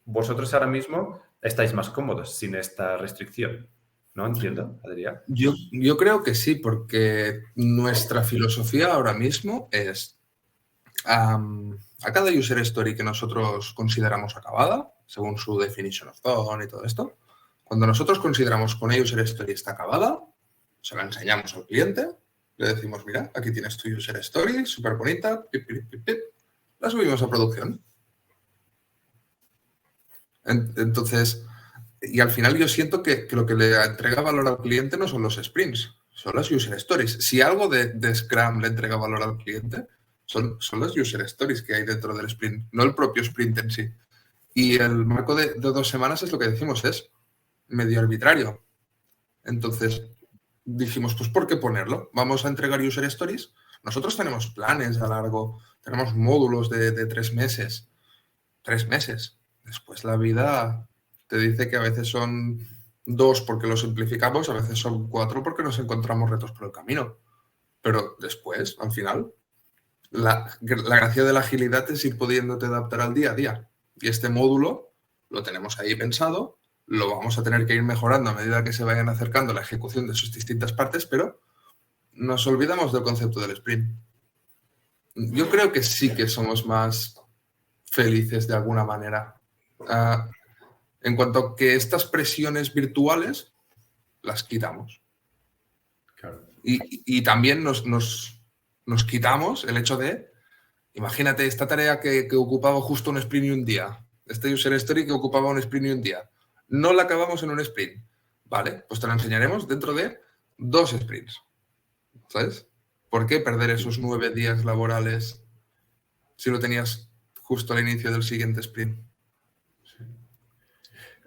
vosotros ahora mismo estáis más cómodos sin esta restricción, ¿no? Entiendo, Adrià. Yo creo que sí, porque nuestra filosofía ahora mismo es a cada user story que nosotros consideramos acabada, según su definition of zone y todo esto, cuando nosotros consideramos que una user story está acabada, se la enseñamos al cliente, le decimos, mira, aquí tienes tu user story, súper bonita, pip, pip, pip, pip, la subimos a producción. Entonces, y al final yo siento que lo que le entrega valor al cliente no son los sprints, son las user stories. Si algo de Scrum le entrega valor al cliente, son las user stories que hay dentro del sprint, no el propio sprint en sí. Y el marco de 2 semanas es lo que decimos, es medio arbitrario. Entonces, dijimos, pues ¿por qué ponerlo? Vamos a entregar user stories. Nosotros tenemos planes a largo, tenemos módulos de 3 meses. 3 meses. Después la vida te dice que a veces son 2 porque lo simplificamos, a veces son 4 porque nos encontramos retos por el camino. Pero después, al final, la gracia de la agilidad es ir pudiéndote adaptar al día a día. Y este módulo lo tenemos ahí pensado, lo vamos a tener que ir mejorando a medida que se vayan acercando la ejecución de sus distintas partes, pero nos olvidamos del concepto del sprint. Yo creo que sí que somos más felices de alguna manera. En cuanto a que estas presiones virtuales las quitamos. Claro. Y también nos quitamos el hecho de, imagínate esta tarea que ocupaba justo un sprint y un día, este user story que ocupaba un sprint y un día, no la acabamos en un sprint, vale, pues te la enseñaremos dentro de 2 sprints, ¿sabes? ¿Por qué perder esos 9 días laborales si lo tenías justo al inicio del siguiente sprint?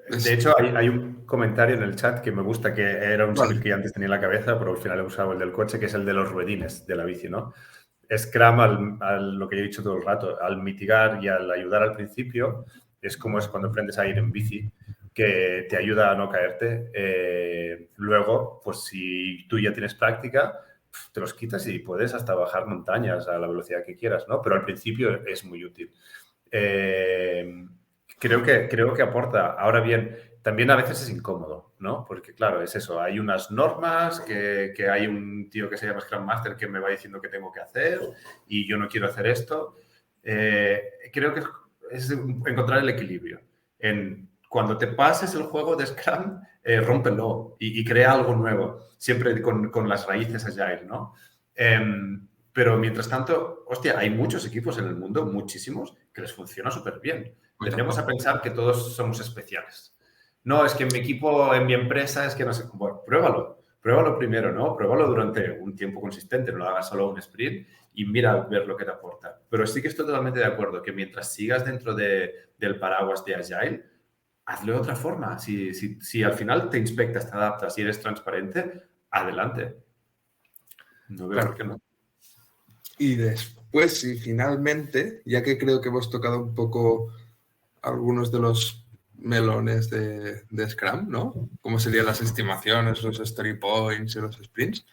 De hecho, hay un comentario en el chat que me gusta, que era un símil que yo antes tenía en la cabeza, pero al final he usado el del coche, que es el de los ruedines de la bici, ¿no? Scrum, lo que yo he dicho todo el rato, al mitigar y al ayudar al principio, es como es cuando aprendes a ir en bici, que te ayuda a no caerte. Luego, pues si tú ya tienes práctica, te los quitas y puedes hasta bajar montañas a la velocidad que quieras, ¿no? Pero al principio es muy útil. Creo que aporta. Ahora bien, también a veces es incómodo, ¿no? Porque, claro, es eso. Hay unas normas que hay un tío que se llama Scrum Master que me va diciendo qué tengo que hacer y yo no quiero hacer esto. Creo que es encontrar el equilibrio. Cuando te pases el juego de Scrum, rómpelo y crea algo nuevo, siempre con las raíces Agile, ¿no? Pero mientras tanto, hostia, hay muchos equipos en el mundo, muchísimos, que les funciona súper bien. Tendremos a pensar que todos somos especiales. No, es que en mi equipo, en mi empresa, es que no sé. Bueno, pruébalo primero, ¿no? Pruébalo durante un tiempo consistente, no lo hagas solo un sprint y mira a ver lo que te aporta. Pero sí que estoy totalmente de acuerdo que mientras sigas dentro del paraguas de Agile, hazlo de otra forma. Si al final te inspectas, te adaptas y eres transparente, adelante. No veo por qué no. Y después, y finalmente, ya que creo que hemos tocado un poco algunos de los melones de Scrum, ¿no? Como serían las estimaciones, los story points y los sprints.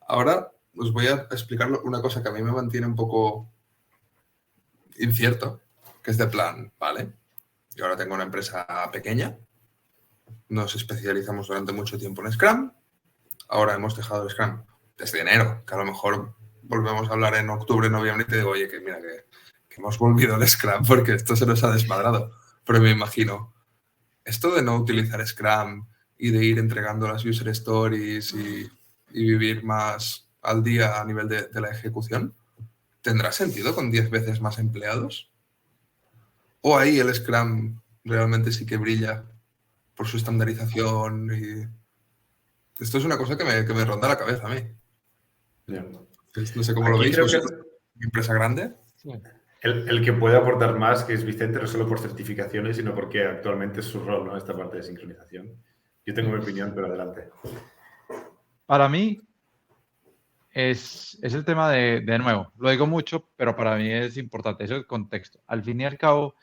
Ahora os voy a explicar una cosa que a mí me mantiene un poco incierto, que es de plan, ¿vale? Yo ahora tengo una empresa pequeña, nos especializamos durante mucho tiempo en Scrum, ahora hemos dejado el Scrum desde enero, que a lo mejor volvemos a hablar en octubre, noviembre y te digo, oye, que mira, que hemos volvido al Scrum porque esto se nos ha desmadrado. Pero me imagino, esto de no utilizar Scrum y de ir entregando las user stories y vivir más al día a nivel de la ejecución, ¿tendrá sentido con 10 veces más empleados? ¿O ahí el Scrum realmente sí que brilla por su estandarización? Y esto es una cosa que me ronda la cabeza a mí. Yeah. No sé cómo lo veis. Creo que ¿Empresa grande? Sí. El que puede aportar más, que es Vicente, no solo por certificaciones, sino porque actualmente es su rol, ¿no? Esta parte de sincronización. Yo tengo mi opinión, pero adelante. Para mí es el tema de nuevo, lo digo mucho, pero para mí es importante, eso es el contexto. Al fin y al cabo,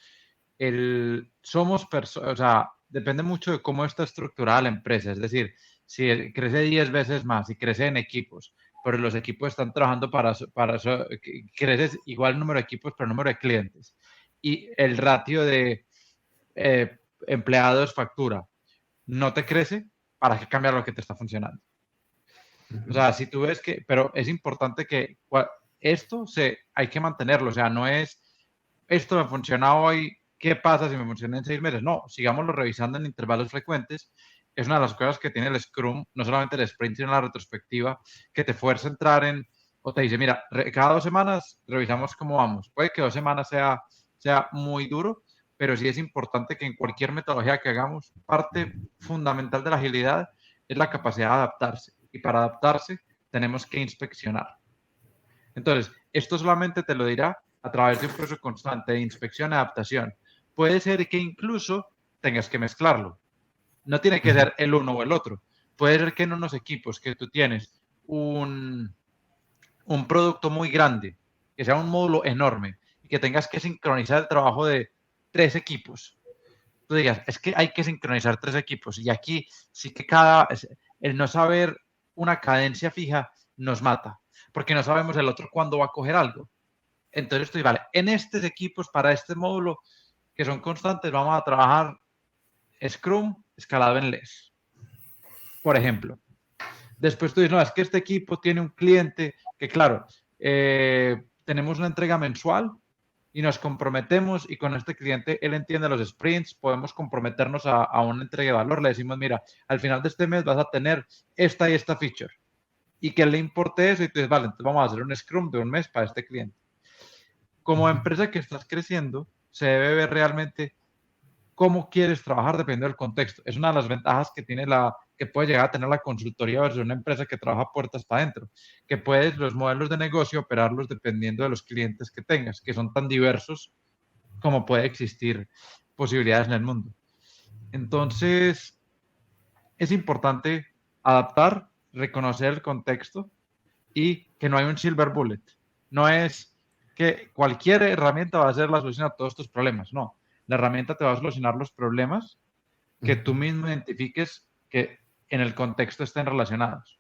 somos personas, o sea, depende mucho de cómo está estructurada la empresa. Es decir, si crece 10 veces más y crece en equipos, pero los equipos están trabajando para eso, creces igual el número de equipos, pero el número de clientes. Y el ratio de empleados factura no te crece, ¿para qué cambiar lo que te está funcionando? O sea, si tú ves que, pero es importante que esto hay que mantenerlo. O sea, no es, esto me funciona hoy, ¿qué pasa si me funciona en 6 meses? No, sigámoslo revisando en intervalos frecuentes. Es una de las cosas que tiene el Scrum, no solamente el sprint, sino la retrospectiva, que te fuerza a entrar o te dice, mira, cada 2 semanas revisamos cómo vamos. Puede que 2 semanas sea muy duro, pero sí es importante que en cualquier metodología que hagamos, parte fundamental de la agilidad es la capacidad de adaptarse. Y para adaptarse tenemos que inspeccionar. Entonces, esto solamente te lo dirá a través de un proceso constante de inspección y adaptación. Puede ser que incluso tengas que mezclarlo. No tiene que ser el uno o el otro. Puede ser que en unos equipos que tú tienes un producto muy grande, que sea un módulo enorme, y que tengas que sincronizar el trabajo de 3 equipos. Tú digas, es que hay que sincronizar 3 equipos. Y aquí sí que el no saber una cadencia fija nos mata, porque no sabemos el otro cuándo va a coger algo. Entonces estoy, vale, en estos equipos para este módulo que son constantes vamos a trabajar Scrum escalado en LESS, por ejemplo. Después tú dices, no, es que este equipo tiene un cliente que, claro, tenemos una entrega mensual y nos comprometemos y con este cliente él entiende los sprints, podemos comprometernos a una entrega de valor. Le decimos, mira, al final de este mes vas a tener esta y esta feature. Y que le importe eso y tú dices, vale, entonces vamos a hacer un Scrum de un mes para este cliente. Como empresa que estás creciendo, se debe ver realmente cómo quieres trabajar dependiendo del contexto. Es una de las ventajas que tiene que puede llegar a tener la consultoría versus una empresa que trabaja puertas para adentro, que puedes los modelos de negocio operarlos dependiendo de los clientes que tengas, que son tan diversos como puede existir posibilidades en el mundo. Entonces, es importante adaptar, reconocer el contexto y que no hay un silver bullet. No es que cualquier herramienta va a ser la solución a todos tus problemas, no. La herramienta te va a solucionar los problemas que tú mismo identifiques que en el contexto estén relacionados.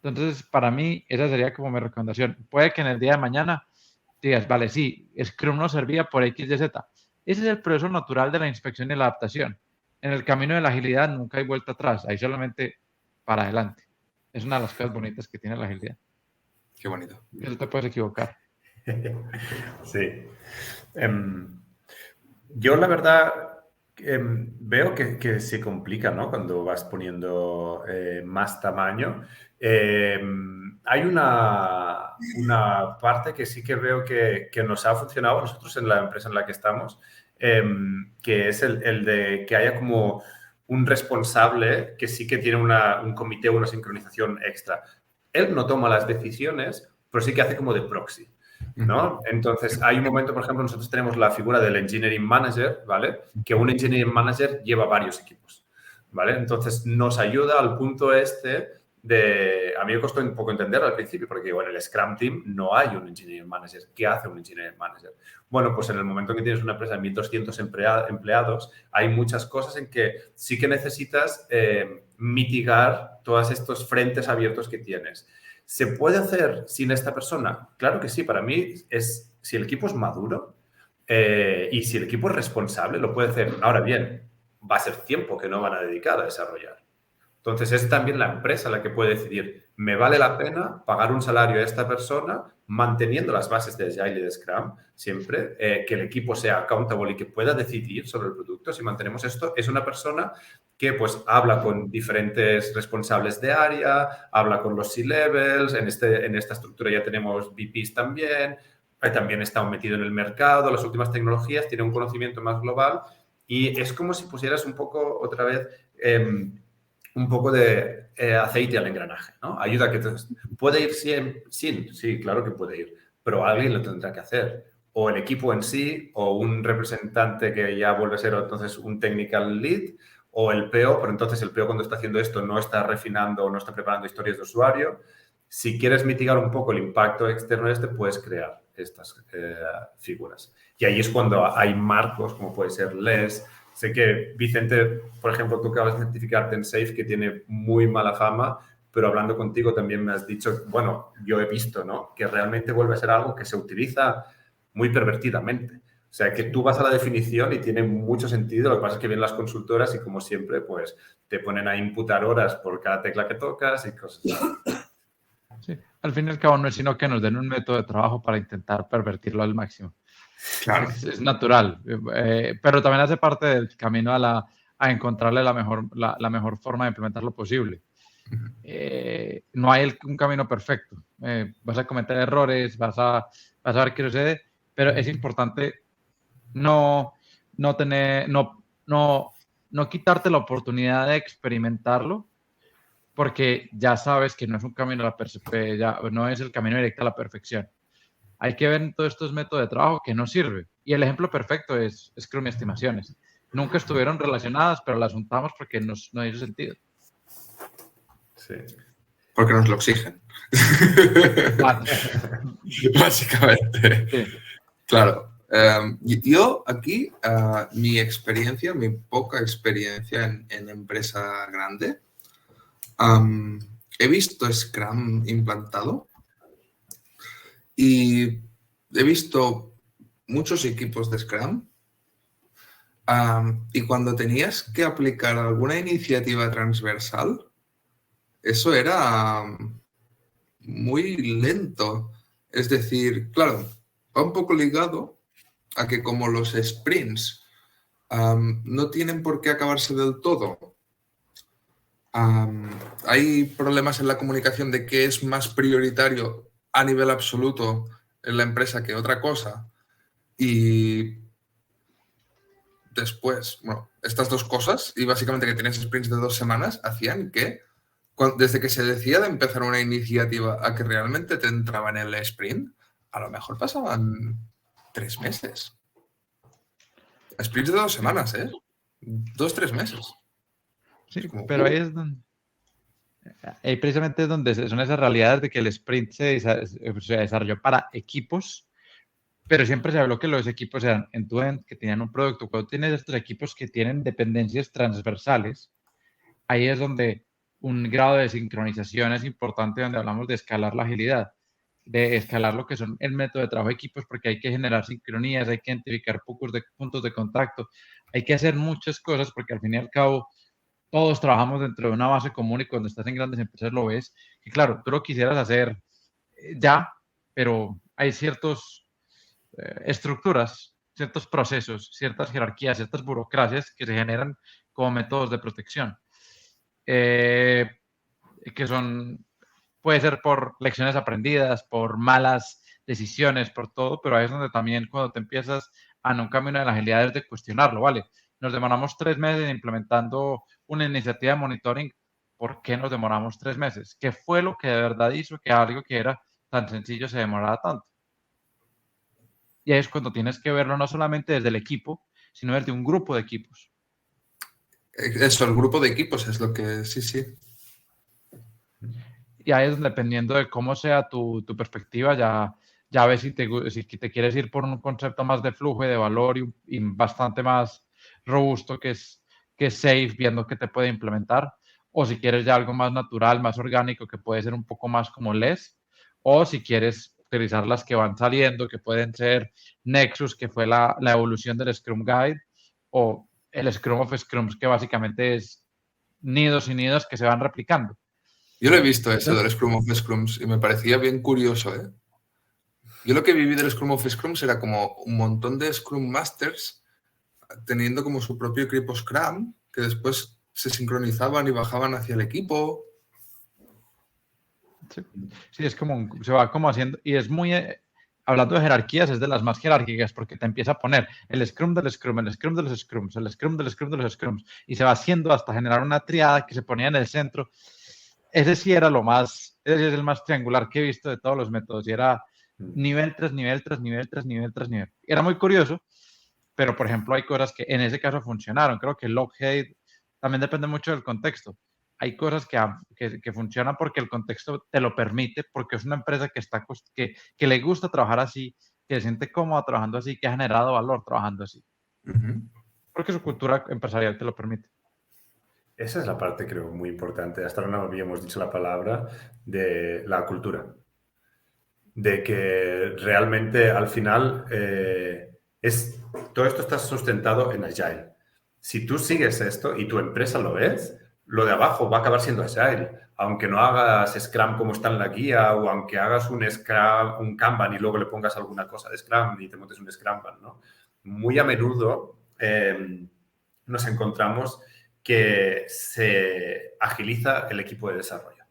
Entonces, para mí, esa sería como mi recomendación. Puede que en el día de mañana digas, vale, sí, Scrum no servía por X, Y, Z. Ese es el proceso natural de la inspección y la adaptación. En el camino de la agilidad nunca hay vuelta atrás, hay solamente para adelante. Es una de las cosas bonitas que tiene la agilidad. Qué bonito. No te puedes equivocar. Sí. Yo la verdad veo que se complica, ¿no? Cuando vas poniendo más tamaño. Hay una parte que sí que veo que nos ha funcionado a nosotros en la empresa en la que estamos, que es el de que haya como un responsable que sí que tiene un comité, una sincronización extra. Él no toma las decisiones, pero sí que hace como de proxy, ¿no? Entonces, hay un momento, por ejemplo, nosotros tenemos la figura del Engineering Manager, ¿vale? Que un Engineering Manager lleva varios equipos, ¿vale? Entonces, nos ayuda al punto este de... A mí me costó un poco entenderlo al principio, porque bueno, en el Scrum Team no hay un Engineering Manager. ¿Qué hace un Engineering Manager? Bueno, pues en el momento en que tienes una empresa de 1.200 empleados, hay muchas cosas en que sí que necesitas mitigar todos estos frentes abiertos que tienes. ¿Se puede hacer sin esta persona? Claro que sí. Para mí, si el equipo es maduro y si el equipo es responsable, lo puede hacer. Ahora bien, va a ser tiempo que no van a dedicar a desarrollar. Entonces, es también la empresa la que puede decidir, ¿me vale la pena pagar un salario a esta persona manteniendo las bases de Agile y de Scrum siempre, que el equipo sea accountable y que pueda decidir sobre el producto? Si mantenemos esto, es una persona que pues habla con diferentes responsables de área, habla con los C-levels, en esta estructura ya tenemos VPs también, también está metido en el mercado, las últimas tecnologías, tiene un conocimiento más global y es como si pusieras un poco otra vez... un poco de aceite al engranaje, ¿no? Ayuda a que... ¿Puede ir sin? Sí, claro que puede ir, pero alguien lo tendrá que hacer. O el equipo en sí, o un representante que ya vuelve a ser entonces un technical lead, o el PO, pero entonces el PO cuando está haciendo esto no está refinando o no está preparando historias de usuario. Si quieres mitigar un poco el impacto externo puedes crear estas figuras. Y ahí es cuando hay marcos, como puede ser LES. Sé que Vicente, por ejemplo, tú acabas de certificarte en SAFe, que tiene muy mala fama, pero hablando contigo también me has dicho, bueno, yo he visto, ¿no?, que realmente vuelve a ser algo que se utiliza muy pervertidamente. O sea, que tú vas a la definición y tiene mucho sentido. Lo que pasa es que vienen las consultoras y, como siempre, pues te ponen a imputar horas por cada tecla que tocas y cosas así. Sí, al fin y al cabo no es sino que nos den un método de trabajo para intentar pervertirlo al máximo. Claro. Es natural, pero también hace parte del camino a encontrarle la mejor forma de implementar lo posible. No hay un camino perfecto. Vas a cometer errores, vas a ver qué sucede, pero es importante no quitarte la oportunidad de experimentarlo, porque ya sabes que no es un camino no es el camino directo a la perfección. Hay que ver en todos estos métodos de trabajo que no sirve. Y el ejemplo perfecto es Scrum y estimaciones. Nunca estuvieron relacionadas, pero las juntamos porque no hizo sentido. Sí. Porque nos lo exigen. Básicamente. Sí. Claro. Yo aquí, mi poca experiencia en empresa grande, he visto Scrum implantado y he visto muchos equipos de Scrum y cuando tenías que aplicar alguna iniciativa transversal, eso era muy lento. Es decir, claro, va un poco ligado a que como los sprints no tienen por qué acabarse del todo, hay problemas en la comunicación de qué es más prioritario a nivel absoluto en la empresa que otra cosa. Y después, bueno, estas dos cosas, y básicamente que tienes sprints de 2 semanas, hacían que desde que se decía de empezar una iniciativa a que realmente te entraba en el sprint, a lo mejor pasaban 3 meses. Sprints de 2 semanas, 2-3 meses. Sí, pero ahí es donde... Ahí precisamente es donde son esas realidades de que el sprint se desarrolló para equipos, pero siempre se habló que los equipos eran end-to-end, que tenían un producto. Cuando tienes estos equipos que tienen dependencias transversales, ahí es donde un grado de sincronización es importante, donde hablamos de escalar la agilidad, de escalar lo que son el método de trabajo de equipos, porque hay que generar sincronías, hay que identificar puntos de contacto, hay que hacer muchas cosas, porque al fin y al cabo todos trabajamos dentro de una base común, y cuando estás en grandes empresas lo ves, y claro, tú lo quisieras hacer ya, pero hay ciertas estructuras, ciertos procesos, ciertas jerarquías, ciertas burocracias que se generan como métodos de protección, que puede ser por lecciones aprendidas, por malas decisiones, por todo, pero ahí es donde también cuando te empiezas a un camino de la agilidad es de cuestionarlo, ¿vale? Nos demoramos 3 meses implementando una iniciativa de monitoring. ¿Por qué nos demoramos 3 meses? ¿Qué fue lo que de verdad hizo que algo que era tan sencillo se demorara tanto? Y ahí es cuando tienes que verlo no solamente desde el equipo, sino desde un grupo de equipos. Eso, el grupo de equipos es lo que sí. Y ahí es donde, dependiendo de cómo sea tu perspectiva, ya ves si te quieres ir por un concepto más de flujo y de valor y bastante más robusto que es safe, viendo que te puede implementar, o si quieres ya algo más natural, más orgánico, que puede ser un poco más como less, o si quieres utilizar las que van saliendo, que pueden ser Nexus, que fue la evolución del Scrum Guide, o el Scrum of Scrums, que básicamente es nidos y nidos que se van replicando. Yo lo he visto eso del Scrum of Scrums y me parecía bien curioso, ¿eh? Yo lo que viví del Scrum of Scrums era como un montón de Scrum Masters teniendo como su propio equipo Scrum, que después se sincronizaban y bajaban hacia el equipo. Sí, es como, se va como haciendo, y es muy, hablando de jerarquías, es de las más jerárquicas, porque te empieza a poner el Scrum del Scrum, el Scrum de los Scrums, el Scrum del Scrum de los Scrums, y se va haciendo hasta generar una triada que se ponía en el centro. Ese sí era ese es el más triangular que he visto de todos los métodos, y era nivel tras nivel, tras nivel, tras nivel, tras nivel. Era muy curioso, pero por ejemplo hay cosas que en ese caso funcionaron. Creo que Lockheed también depende mucho del contexto. Hay cosas que funcionan porque el contexto te lo permite, porque es una empresa que le gusta trabajar así, que se siente cómoda trabajando así, que ha generado valor trabajando así. Porque su cultura empresarial te lo permite. Esa es la parte, creo, muy importante. Hasta ahora no habíamos dicho la palabra de la cultura. De que realmente al final todo esto está sustentado en Agile. Si tú sigues esto y tu empresa lo es, lo de abajo va a acabar siendo Agile. Aunque no hagas Scrum como está en la guía o aunque hagas un Kanban y luego le pongas alguna cosa de Scrum y te montes un Scrumban, ¿no? Muy a menudo nos encontramos que se agiliza el equipo de desarrollo.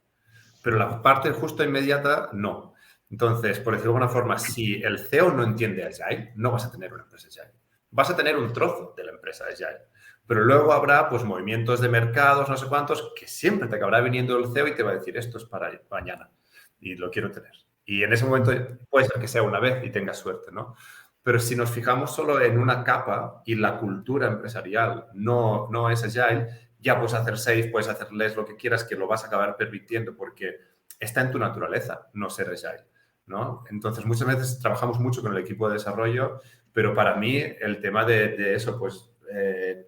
Pero la parte justo inmediata, no. Entonces, por decirlo de alguna forma, si el CEO no entiende Agile, no vas a tener una empresa Agile. Vas a tener un trozo de la empresa Agile. Pero luego habrá pues movimientos de mercados, no sé cuántos, que siempre te acabará viniendo el CEO y te va a decir, esto es para mañana y lo quiero tener. Y en ese momento puede ser que sea una vez y tengas suerte, ¿no? Pero si nos fijamos solo en una capa y la cultura empresarial no es Agile, ya puedes hacer safe, puedes hacer less, lo que quieras, que lo vas a acabar permitiendo porque está en tu naturaleza no ser Agile, ¿no? Entonces, muchas veces trabajamos mucho con el equipo de desarrollo, pero para mí el tema de eso, pues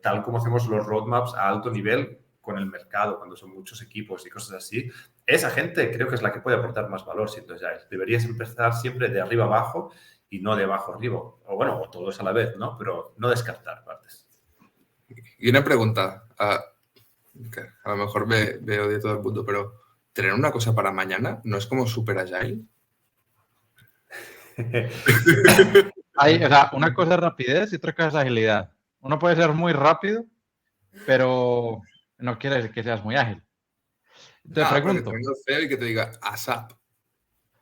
tal como hacemos los roadmaps a alto nivel con el mercado, cuando son muchos equipos y cosas así, esa gente creo que es la que puede aportar más valor siendo Agile. Deberías empezar siempre de arriba abajo y no de abajo arriba. O bueno, o todos a la vez, ¿no? Pero no descartar partes. Y una pregunta, que a lo mejor me odia todo el mundo, pero ¿tener una cosa para mañana no es como super Agile? O sea, una cosa es rapidez y otra cosa es agilidad. Uno puede ser muy rápido, pero no quiere decir que seas muy ágil. Te pregunto. Que tenga feo y que te diga ASAP.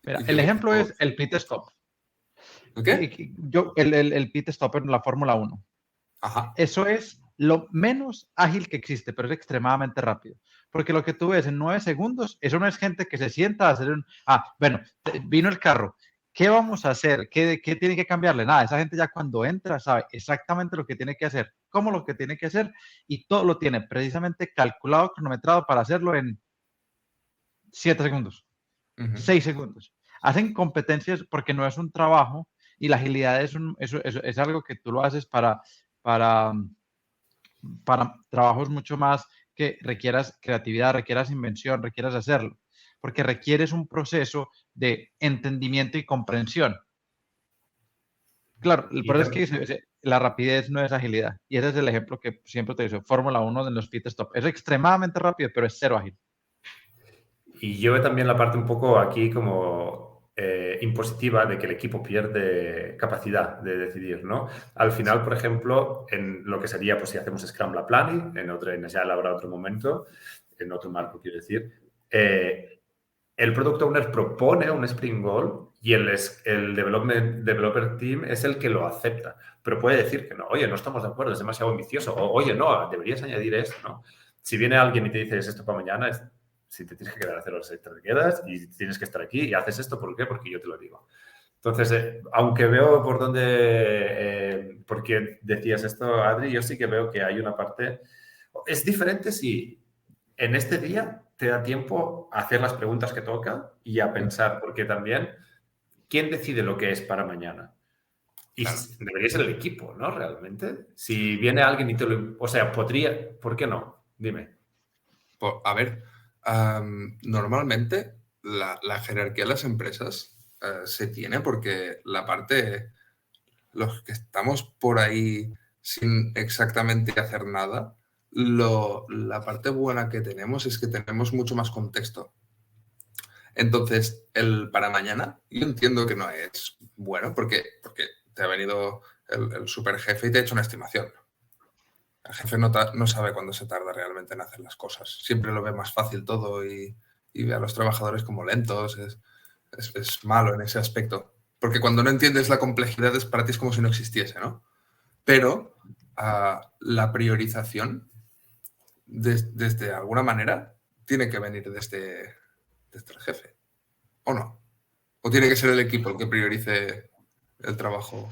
Mira, el ejemplo es el pit stop. ¿Qué? El pit stop en la Fórmula 1. Ajá. Eso es lo menos ágil que existe, pero es extremadamente rápido. Porque lo que tú ves en 9 segundos, eso no es gente que se sienta a hacer bueno, vino el carro. ¿Qué vamos a hacer? ¿Qué tiene que cambiarle? Nada, esa gente ya cuando entra sabe exactamente lo que tiene que hacer, cómo lo que tiene que hacer y todo lo tiene precisamente calculado, cronometrado para hacerlo en 7 segundos, 6 segundos. Hacen competencias porque no es un trabajo y la agilidad es algo que tú lo haces para trabajos mucho más que requieras creatividad, requieras invención, requieras hacerlo, porque requieres un proceso de entendimiento y comprensión. Claro, el problema es que la rapidez no es agilidad, y ese es el ejemplo que siempre te digo, Fórmula 1 de los pit stop. Es extremadamente rápido, pero es cero ágil. Y yo veo también la parte un poco aquí como impositiva de que el equipo pierde capacidad de decidir, ¿no? Al final, por ejemplo, en lo que sería, pues si hacemos Scrum la Planning, en Agile habrá otro momento, en otro marco, quiero decir, el Product Owner propone un Sprint Goal y el Developer Team es el que lo acepta. Pero puede decir que no, oye, no estamos de acuerdo, es demasiado ambicioso, o oye, no, deberías añadir esto, ¿no? Si viene alguien y te dice, es esto para mañana, si te tienes que quedar a hacer horas extra, te quedas y tienes que estar aquí y haces esto, ¿por qué? Porque yo te lo digo. Entonces, aunque veo por dónde, por qué decías esto, Adri, yo sí que veo que hay una parte... Es diferente si en este día te da tiempo a hacer las preguntas que toca y a pensar, porque también, ¿quién decide lo que es para mañana? Y Claro. debería ser el equipo, ¿no? Realmente. Si viene alguien y te lo... O sea, podría... ¿Por qué no? Dime. A ver, normalmente la jerarquía de las empresas se tiene porque los que estamos por ahí sin exactamente hacer nada, la parte buena que tenemos es que tenemos mucho más contexto. Entonces, el para mañana, yo entiendo que no es bueno porque te ha venido el super jefe y te ha hecho una estimación. El jefe no sabe cuándo se tarda realmente en hacer las cosas. Siempre lo ve más fácil todo y ve a los trabajadores como lentos. Es malo en ese aspecto. Porque cuando no entiendes la complejidad, para ti es como si no existiese, ¿no? Pero la priorización, desde alguna manera, tiene que venir desde el jefe. ¿O no? ¿O tiene que ser el equipo el que priorice el trabajo?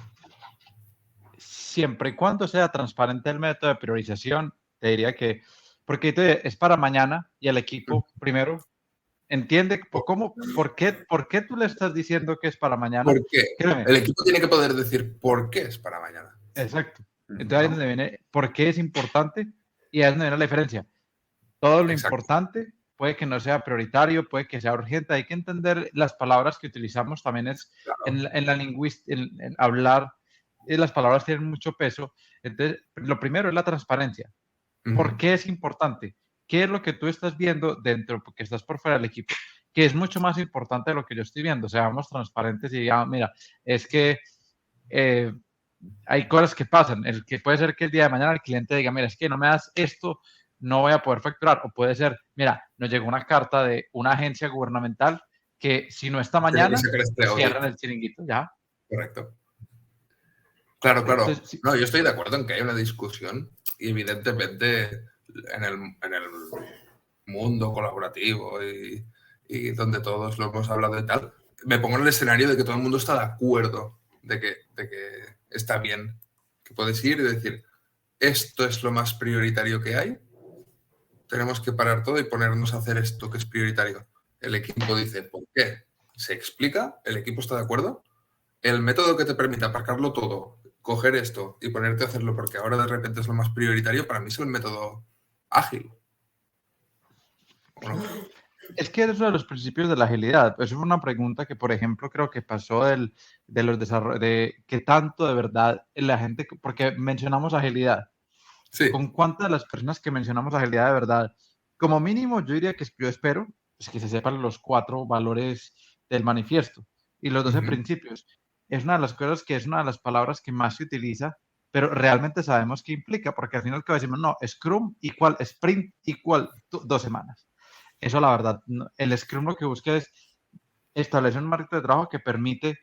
Siempre y cuando sea transparente el método de priorización, te diría que, porque es para mañana y el equipo primero entiende por qué tú le estás diciendo que es para mañana. ¿Por qué? Créeme. El equipo tiene que poder decir por qué es para mañana. Exacto. Entonces ahí es donde viene por qué es importante y ahí es donde viene la diferencia. Todo lo importante puede que no sea prioritario, puede que sea urgente. Hay que entender las palabras que utilizamos también Claro. en la lingüística, en hablar. Las palabras tienen mucho peso. Entonces, lo primero es la transparencia. ¿Por qué es importante? ¿Qué es lo que tú estás viendo dentro, porque estás por fuera del equipo? Que es mucho más importante de lo que yo estoy viendo. Seamos transparentes y digamos, mira, es que hay cosas que pasan. Que puede ser que el día de mañana el cliente diga, mira, es que no me das esto, no voy a poder facturar. O puede ser, mira, nos llegó una carta de una agencia gubernamental que si no está mañana, cierran el chiringuito, ¿ya? Correcto. Claro. Entonces, no, yo estoy de acuerdo en que hay una discusión y evidentemente en el mundo colaborativo y donde todos lo hemos hablado y tal, me pongo en el escenario de que todo el mundo está de acuerdo de que está bien, que puedes ir y decir, esto es lo más prioritario que hay, tenemos que parar todo y ponernos a hacer esto que es prioritario. El equipo dice, ¿por qué? Se explica, el equipo está de acuerdo, el método que te permite aparcarlo todo, coger esto y ponerte a hacerlo porque ahora de repente es lo más prioritario, para mí es el método ágil. Bueno. Es que es uno de los principios de la agilidad. Eso fue una pregunta que, por ejemplo, creo que pasó de los desarrollos, de qué tanto de verdad la gente, porque mencionamos agilidad. Sí. ¿Con cuántas de las personas que mencionamos agilidad de verdad? Como mínimo, yo diría que yo espero pues, que se sepan los 4 valores del manifiesto y los 12 principios. Es una de las cosas que es una de las palabras que más se utiliza, pero realmente sabemos qué implica, porque al final que decimos, no, Scrum igual, Sprint igual 2 semanas. Eso, la verdad, el Scrum lo que busca es establecer un marco de trabajo que permite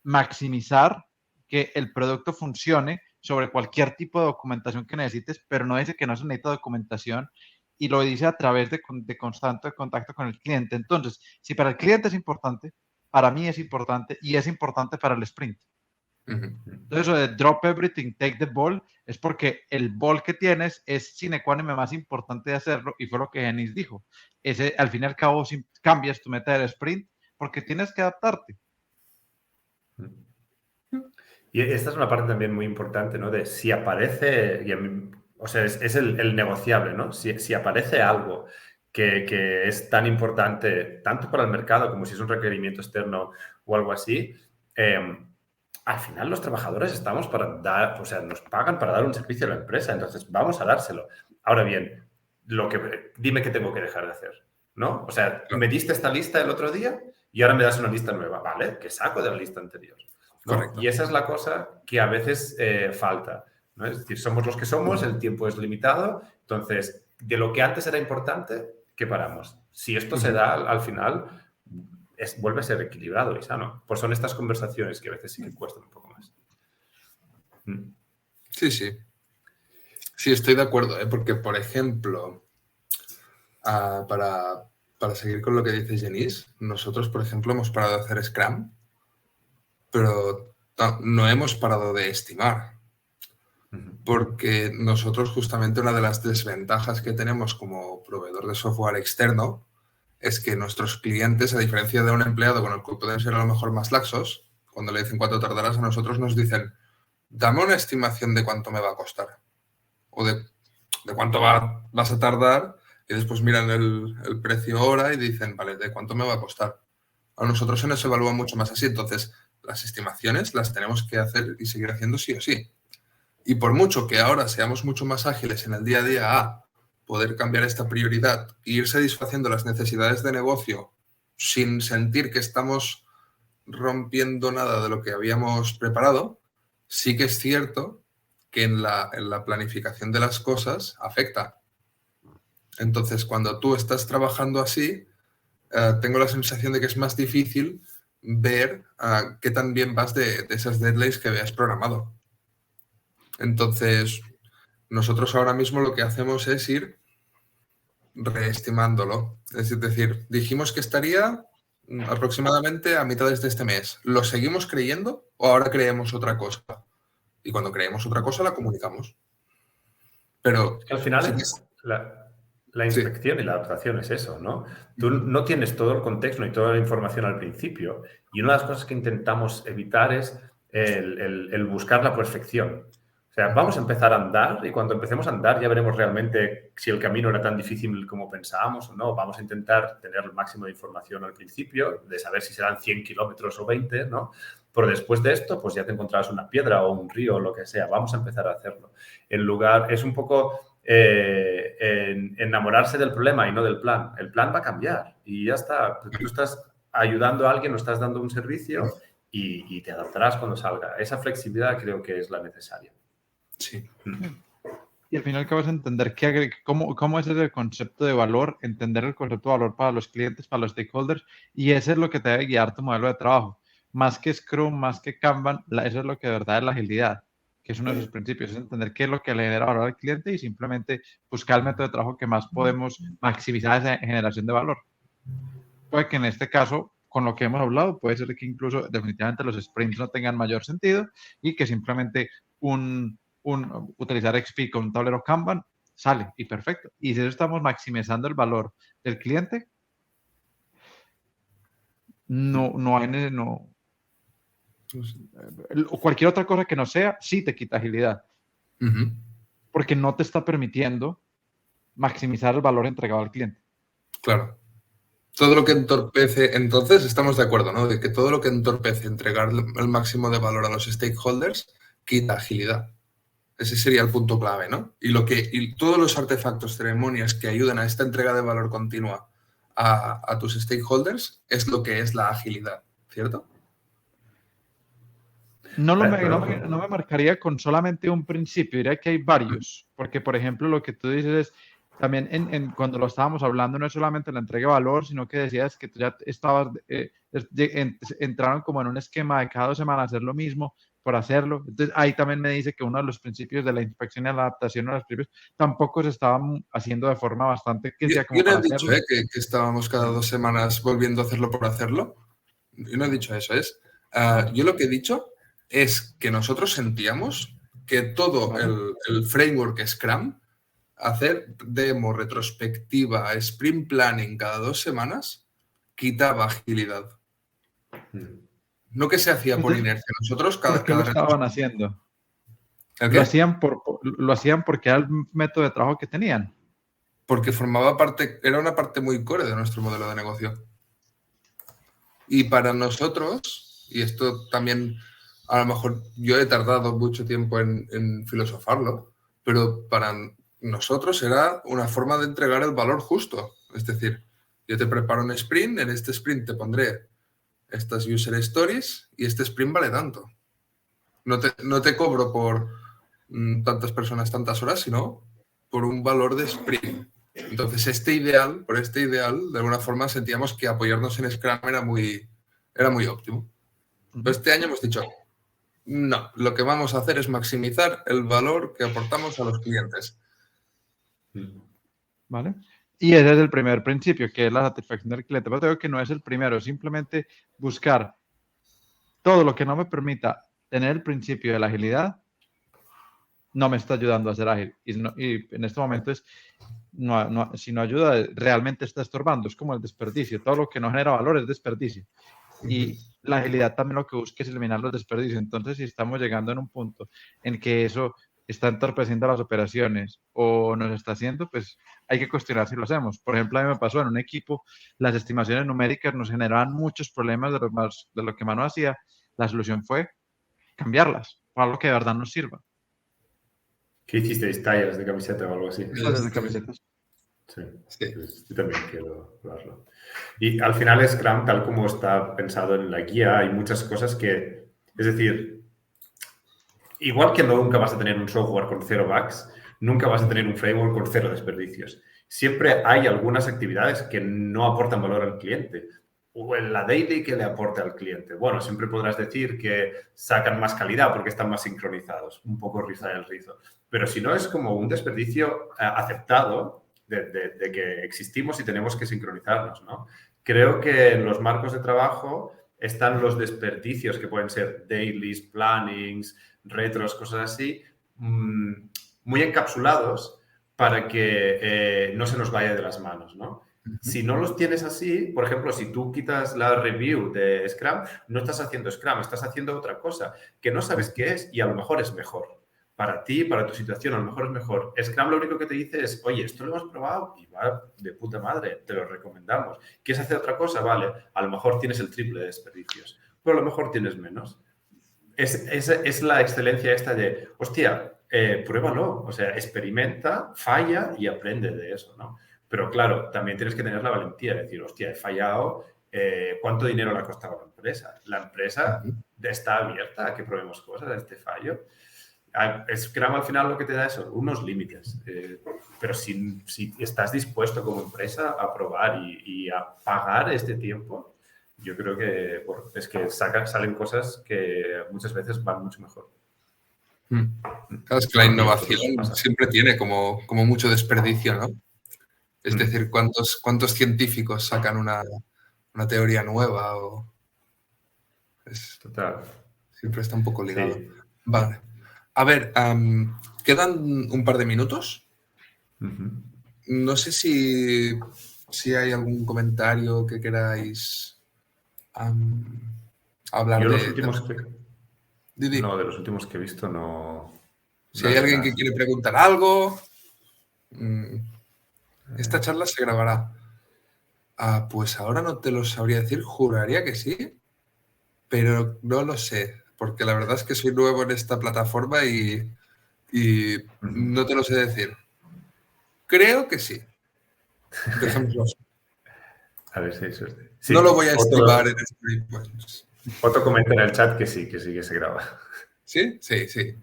maximizar que el producto funcione sobre cualquier tipo de documentación que necesites, pero no dice que no se necesita documentación y lo dice a través de constante contacto con el cliente. Entonces, si para el cliente es importante, para mí es importante y es importante para el sprint. Entonces, eso de drop everything, take the ball, es porque el ball que tienes es sine qua non más importante de hacerlo y fue lo que Genis dijo. Al fin y al cabo, si cambias tu meta del sprint, porque tienes que adaptarte. Y esta es una parte también muy importante, ¿no? De si aparece, o sea, es el negociable, ¿no? Si aparece algo que es tan importante, tanto para el mercado como si es un requerimiento externo o algo así, al final los trabajadores estamos para dar, o sea, nos pagan para dar un servicio a la empresa, entonces vamos a dárselo. Ahora bien, dime qué tengo que dejar de hacer, ¿no? O sea, me diste esta lista el otro día y ahora me das una lista nueva. Vale, ¿qué saco de la lista anterior? ¿No? Correcto. Y esa es la cosa que a veces falta, ¿no? Es decir, somos los que somos, el tiempo es limitado, entonces, de lo que antes era importante, ¿qué paramos? Si esto se da al final, vuelve a ser equilibrado y sano. Pues son estas conversaciones que a veces sí que cuestan un poco más. Sí, sí. Sí, estoy de acuerdo, porque, por ejemplo, para seguir con lo que dice Genís, nosotros, por ejemplo, hemos parado de hacer Scrum, pero no hemos parado de estimar. Porque nosotros, justamente, una de las desventajas que tenemos como proveedor de software externo es que nuestros clientes, a diferencia de un empleado con el que pueden ser a lo mejor más laxos, cuando le dicen cuánto tardarás, a nosotros nos dicen, dame una estimación de cuánto me va a costar o de cuánto vas a tardar, y después miran el precio hora y dicen, vale, ¿de cuánto me va a costar? A nosotros se nos evalúa mucho más así, entonces las estimaciones las tenemos que hacer y seguir haciendo sí o sí. Y por mucho que ahora seamos mucho más ágiles en el día a día a poder cambiar esta prioridad e ir satisfaciendo las necesidades de negocio sin sentir que estamos rompiendo nada de lo que habíamos preparado, sí que es cierto que en la planificación de las cosas afecta. Entonces, cuando tú estás trabajando así, tengo la sensación de que es más difícil ver qué tan bien vas de esas deadlines que habías programado. Entonces, nosotros ahora mismo lo que hacemos es ir reestimándolo. Es decir, dijimos que estaría aproximadamente a mitades de este mes. ¿Lo seguimos creyendo o ahora creemos otra cosa? Y cuando creemos otra cosa la comunicamos. Pero al final la inspección y la adaptación es eso, ¿no? Tú no tienes todo el contexto ni toda la información al principio, y una de las cosas que intentamos evitar es el buscar la perfección. O sea, vamos a empezar a andar y cuando empecemos a andar ya veremos realmente si el camino era tan difícil como pensábamos o no. Vamos a intentar tener el máximo de información al principio, de saber si serán 100 kilómetros o 20, ¿no? Pero después de esto, pues ya te encontrarás una piedra o un río o lo que sea. Vamos a empezar a hacerlo. En lugar, es un poco enamorarse del problema y no del plan. El plan va a cambiar y ya está. Tú estás ayudando a alguien o estás dando un servicio y te adaptarás cuando salga. Esa flexibilidad creo que es la necesaria. Sí. Y al final acabas de entender cómo es el concepto de valor, entender el concepto de valor para los clientes, para los stakeholders, y eso es lo que te debe guiar tu modelo de trabajo. Más que Scrum, más que Kanban, eso es lo que de verdad es la agilidad, que es uno de sus principios, es entender qué es lo que le genera valor al cliente y simplemente buscar el método de trabajo que más podemos maximizar esa generación de valor. Puede que en este caso, con lo que hemos hablado, puede ser que incluso definitivamente los sprints no tengan mayor sentido y que simplemente utilizar XP con un tablero Kanban sale y perfecto. Y si estamos maximizando el valor del cliente, cualquier otra cosa que no sea, sí te quita agilidad. Porque no te está permitiendo maximizar el valor entregado al cliente. Claro. Todo lo que entorpece, entonces estamos de acuerdo, ¿no? De que todo lo que entorpece entregar el máximo de valor a los stakeholders quita agilidad. Ese sería el punto clave, ¿no? Y todos los artefactos, ceremonias que ayudan a esta entrega de valor continua a tus stakeholders es lo que es la agilidad, ¿cierto? No me marcaría con solamente un principio, diría que hay varios, porque por ejemplo lo que tú dices es, también cuando lo estábamos hablando no es solamente la entrega de valor, sino que decías que tú ya estabas, entraron como en un esquema de cada 2 semanas hacer lo mismo por hacerlo. Entonces ahí también me dice que uno de los principios de la inspección y la adaptación a los principios tampoco se estaban haciendo de forma bastante que sea como yo no para he dicho hacerlo. que estábamos cada 2 semanas volviendo a hacerlo por hacerlo. Yo no he dicho eso, yo lo que he dicho es que nosotros sentíamos que todo el framework Scrum, hacer demo, retrospectiva, sprint planning cada 2 semanas, quitaba agilidad. No que se hacía por inercia. Nosotros ¿Por qué lo estaban haciendo? ¿Lo hacían porque era el método de trabajo que tenían? Porque formaba parte, era una parte muy core de nuestro modelo de negocio. Y para nosotros, y esto también a lo mejor yo he tardado mucho tiempo en filosofarlo, pero para nosotros era una forma de entregar el valor justo. Es decir, yo te preparo un sprint, en este sprint te pondré estas user stories y este sprint vale tanto. No te cobro por tantas personas, tantas horas, sino por un valor de sprint. Entonces, por este ideal, de alguna forma sentíamos que apoyarnos en Scrum era muy óptimo. Pero este año hemos dicho, no, lo que vamos a hacer es maximizar el valor que aportamos a los clientes. ¿Vale? Y ese es el primer principio, que es la satisfacción del cliente. Pero digo que no es el primero, simplemente buscar todo lo que no me permita tener el principio de la agilidad, no me está ayudando a ser ágil. Y en este momento si no ayuda, realmente está estorbando. Es como el desperdicio. Todo lo que no genera valor es desperdicio. Y la agilidad también lo que busca es eliminar los desperdicios. Entonces, si estamos llegando en un punto en que eso está entorpeciendo las operaciones o nos está haciendo, pues hay que cuestionar si lo hacemos. Por ejemplo, a mí me pasó en un equipo, las estimaciones numéricas nos generaban muchos problemas de lo que Manu hacía. La solución fue cambiarlas por algo que de verdad nos sirva. ¿Qué hicisteis? ¿Tallas de camiseta o algo así? Tallas de camisetas. Sí, pues yo también quiero probarlo. Y al final Scrum, tal como está pensado en la guía, hay muchas cosas que, es decir, igual que nunca vas a tener un software con 0 bugs, nunca vas a tener un framework con 0 desperdicios. Siempre hay algunas actividades que no aportan valor al cliente. O en la daily que le aporte al cliente. Bueno, siempre podrás decir que sacan más calidad porque están más sincronizados. Un poco riza el rizo. Pero si no, es como un desperdicio aceptado de que existimos y tenemos que sincronizarnos, ¿no? Creo que en los marcos de trabajo están los desperdicios que pueden ser dailies, plannings, retros, cosas así, muy encapsulados para que no se nos vaya de las manos, ¿no? Si no los tienes así, por ejemplo, si tú quitas la review de Scrum, no estás haciendo Scrum, estás haciendo otra cosa que no sabes qué es y a lo mejor es mejor. Para ti, para tu situación, a lo mejor es mejor. Scrum lo único que te dice es, oye, esto lo hemos probado y va de puta madre, te lo recomendamos. ¿Quieres hacer otra cosa? Vale, a lo mejor tienes el triple de desperdicios, pero a lo mejor tienes menos. Es la excelencia esta de, hostia, pruébalo, o sea, experimenta, falla y aprende de eso, ¿no? Pero claro, también tienes que tener la valentía de decir, hostia, he fallado, ¿cuánto dinero le ha costado a la empresa? La empresa está abierta a que probemos cosas, a este fallo. Scrum al final lo que te da son unos límites, pero si estás dispuesto como empresa a probar y a pagar este tiempo, yo creo que es que salen cosas que muchas veces van mucho mejor. Claro, es que la innovación siempre tiene como mucho desperdicio, ¿no? Es decir, ¿cuántos científicos sacan una teoría nueva? Total. Siempre está un poco ligado. Sí. Vale. A ver, quedan un par de minutos. No sé si hay algún comentario que queráis hablar Yo de... los últimos Didi. No, de los últimos que he visto no... Si hay alguien que quiere preguntar algo, esta charla se grabará. Pues ahora no te lo sabría decir, juraría que sí, pero no lo sé, porque la verdad es que soy nuevo en esta plataforma y no te lo sé decir. Creo que sí. Dejémoslo así. A ver si hay suerte. Sí, no lo voy a estimar en este pues. Otro comenta en el chat que sí, que se graba. ¿Sí? Sí. Sí.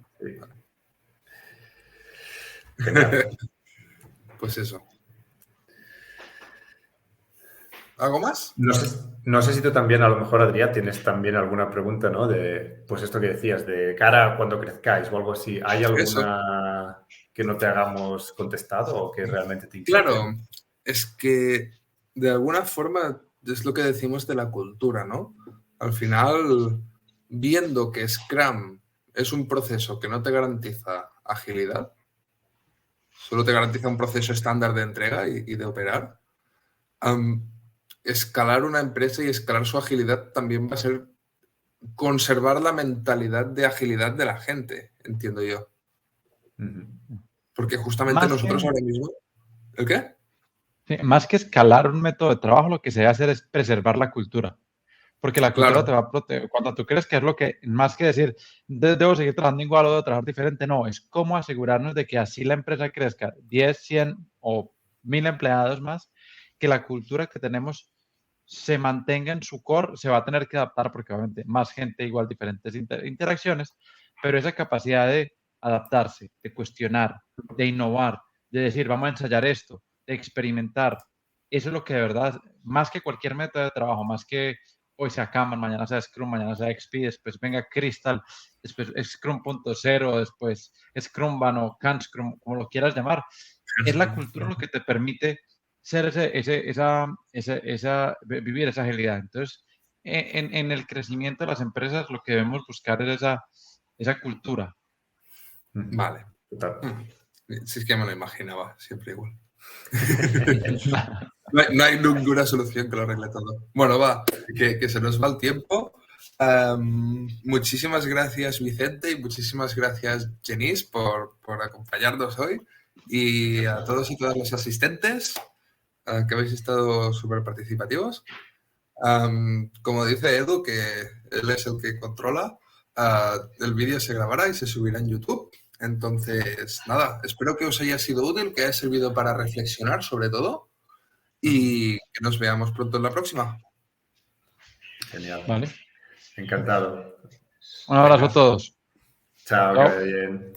Genial. Pues eso. ¿Algo más? No sé si tú también, a lo mejor, Adrián, tienes también alguna pregunta, ¿no? De, pues esto que decías, de cara a cuando crezcáis o algo así. ¿Hay alguna que no te hagamos contestado o que realmente te inquiete? Claro, es que de alguna forma es lo que decimos de la cultura, ¿no? Al final, viendo que Scrum es un proceso que no te garantiza agilidad, solo te garantiza un proceso estándar de entrega y de operar, escalar una empresa y escalar su agilidad también va a ser conservar la mentalidad de agilidad de la gente, entiendo yo. Porque justamente nosotros ahora mismo... ¿El qué? Sí, más que escalar un método de trabajo, lo que se debe hacer es preservar la cultura. Porque la cultura te va a proteger. Cuando tú crees que es lo que, más que decir, debo seguir trabajando igual o debo trabajar diferente, no, es cómo asegurarnos de que así la empresa crezca 10, 100 o 1000 empleados más, que la cultura que tenemos se mantenga en su core, se va a tener que adaptar porque obviamente más gente, igual diferentes interacciones, pero esa capacidad de adaptarse, de cuestionar, de innovar, de decir, vamos a ensayar esto, de experimentar, eso es lo que de verdad, más que cualquier método de trabajo, más que hoy sea Kanban, mañana sea Scrum, mañana sea XP, después venga Crystal, después Scrum.0, después Scrumban o Can Scrum, como lo quieras llamar, es la cultura lo que te permite ser vivir esa agilidad. Entonces, en el crecimiento de las empresas lo que debemos buscar es esa cultura. Vale. Si es que me lo imaginaba, siempre igual. No hay ninguna solución que lo arregle todo. Bueno, va, que se nos va el tiempo. Muchísimas gracias, Vicente, y muchísimas gracias, Genís, por acompañarnos hoy. Y a todos y todas los asistentes que habéis estado súper participativos. Como dice Edu, que él es el que controla, el vídeo se grabará y se subirá en YouTube. Entonces, nada, espero que os haya sido útil, que haya servido para reflexionar sobre todo y que nos veamos pronto en la próxima. Genial. Vale. Encantado. Un abrazo a todos. Chao, que vaya bien.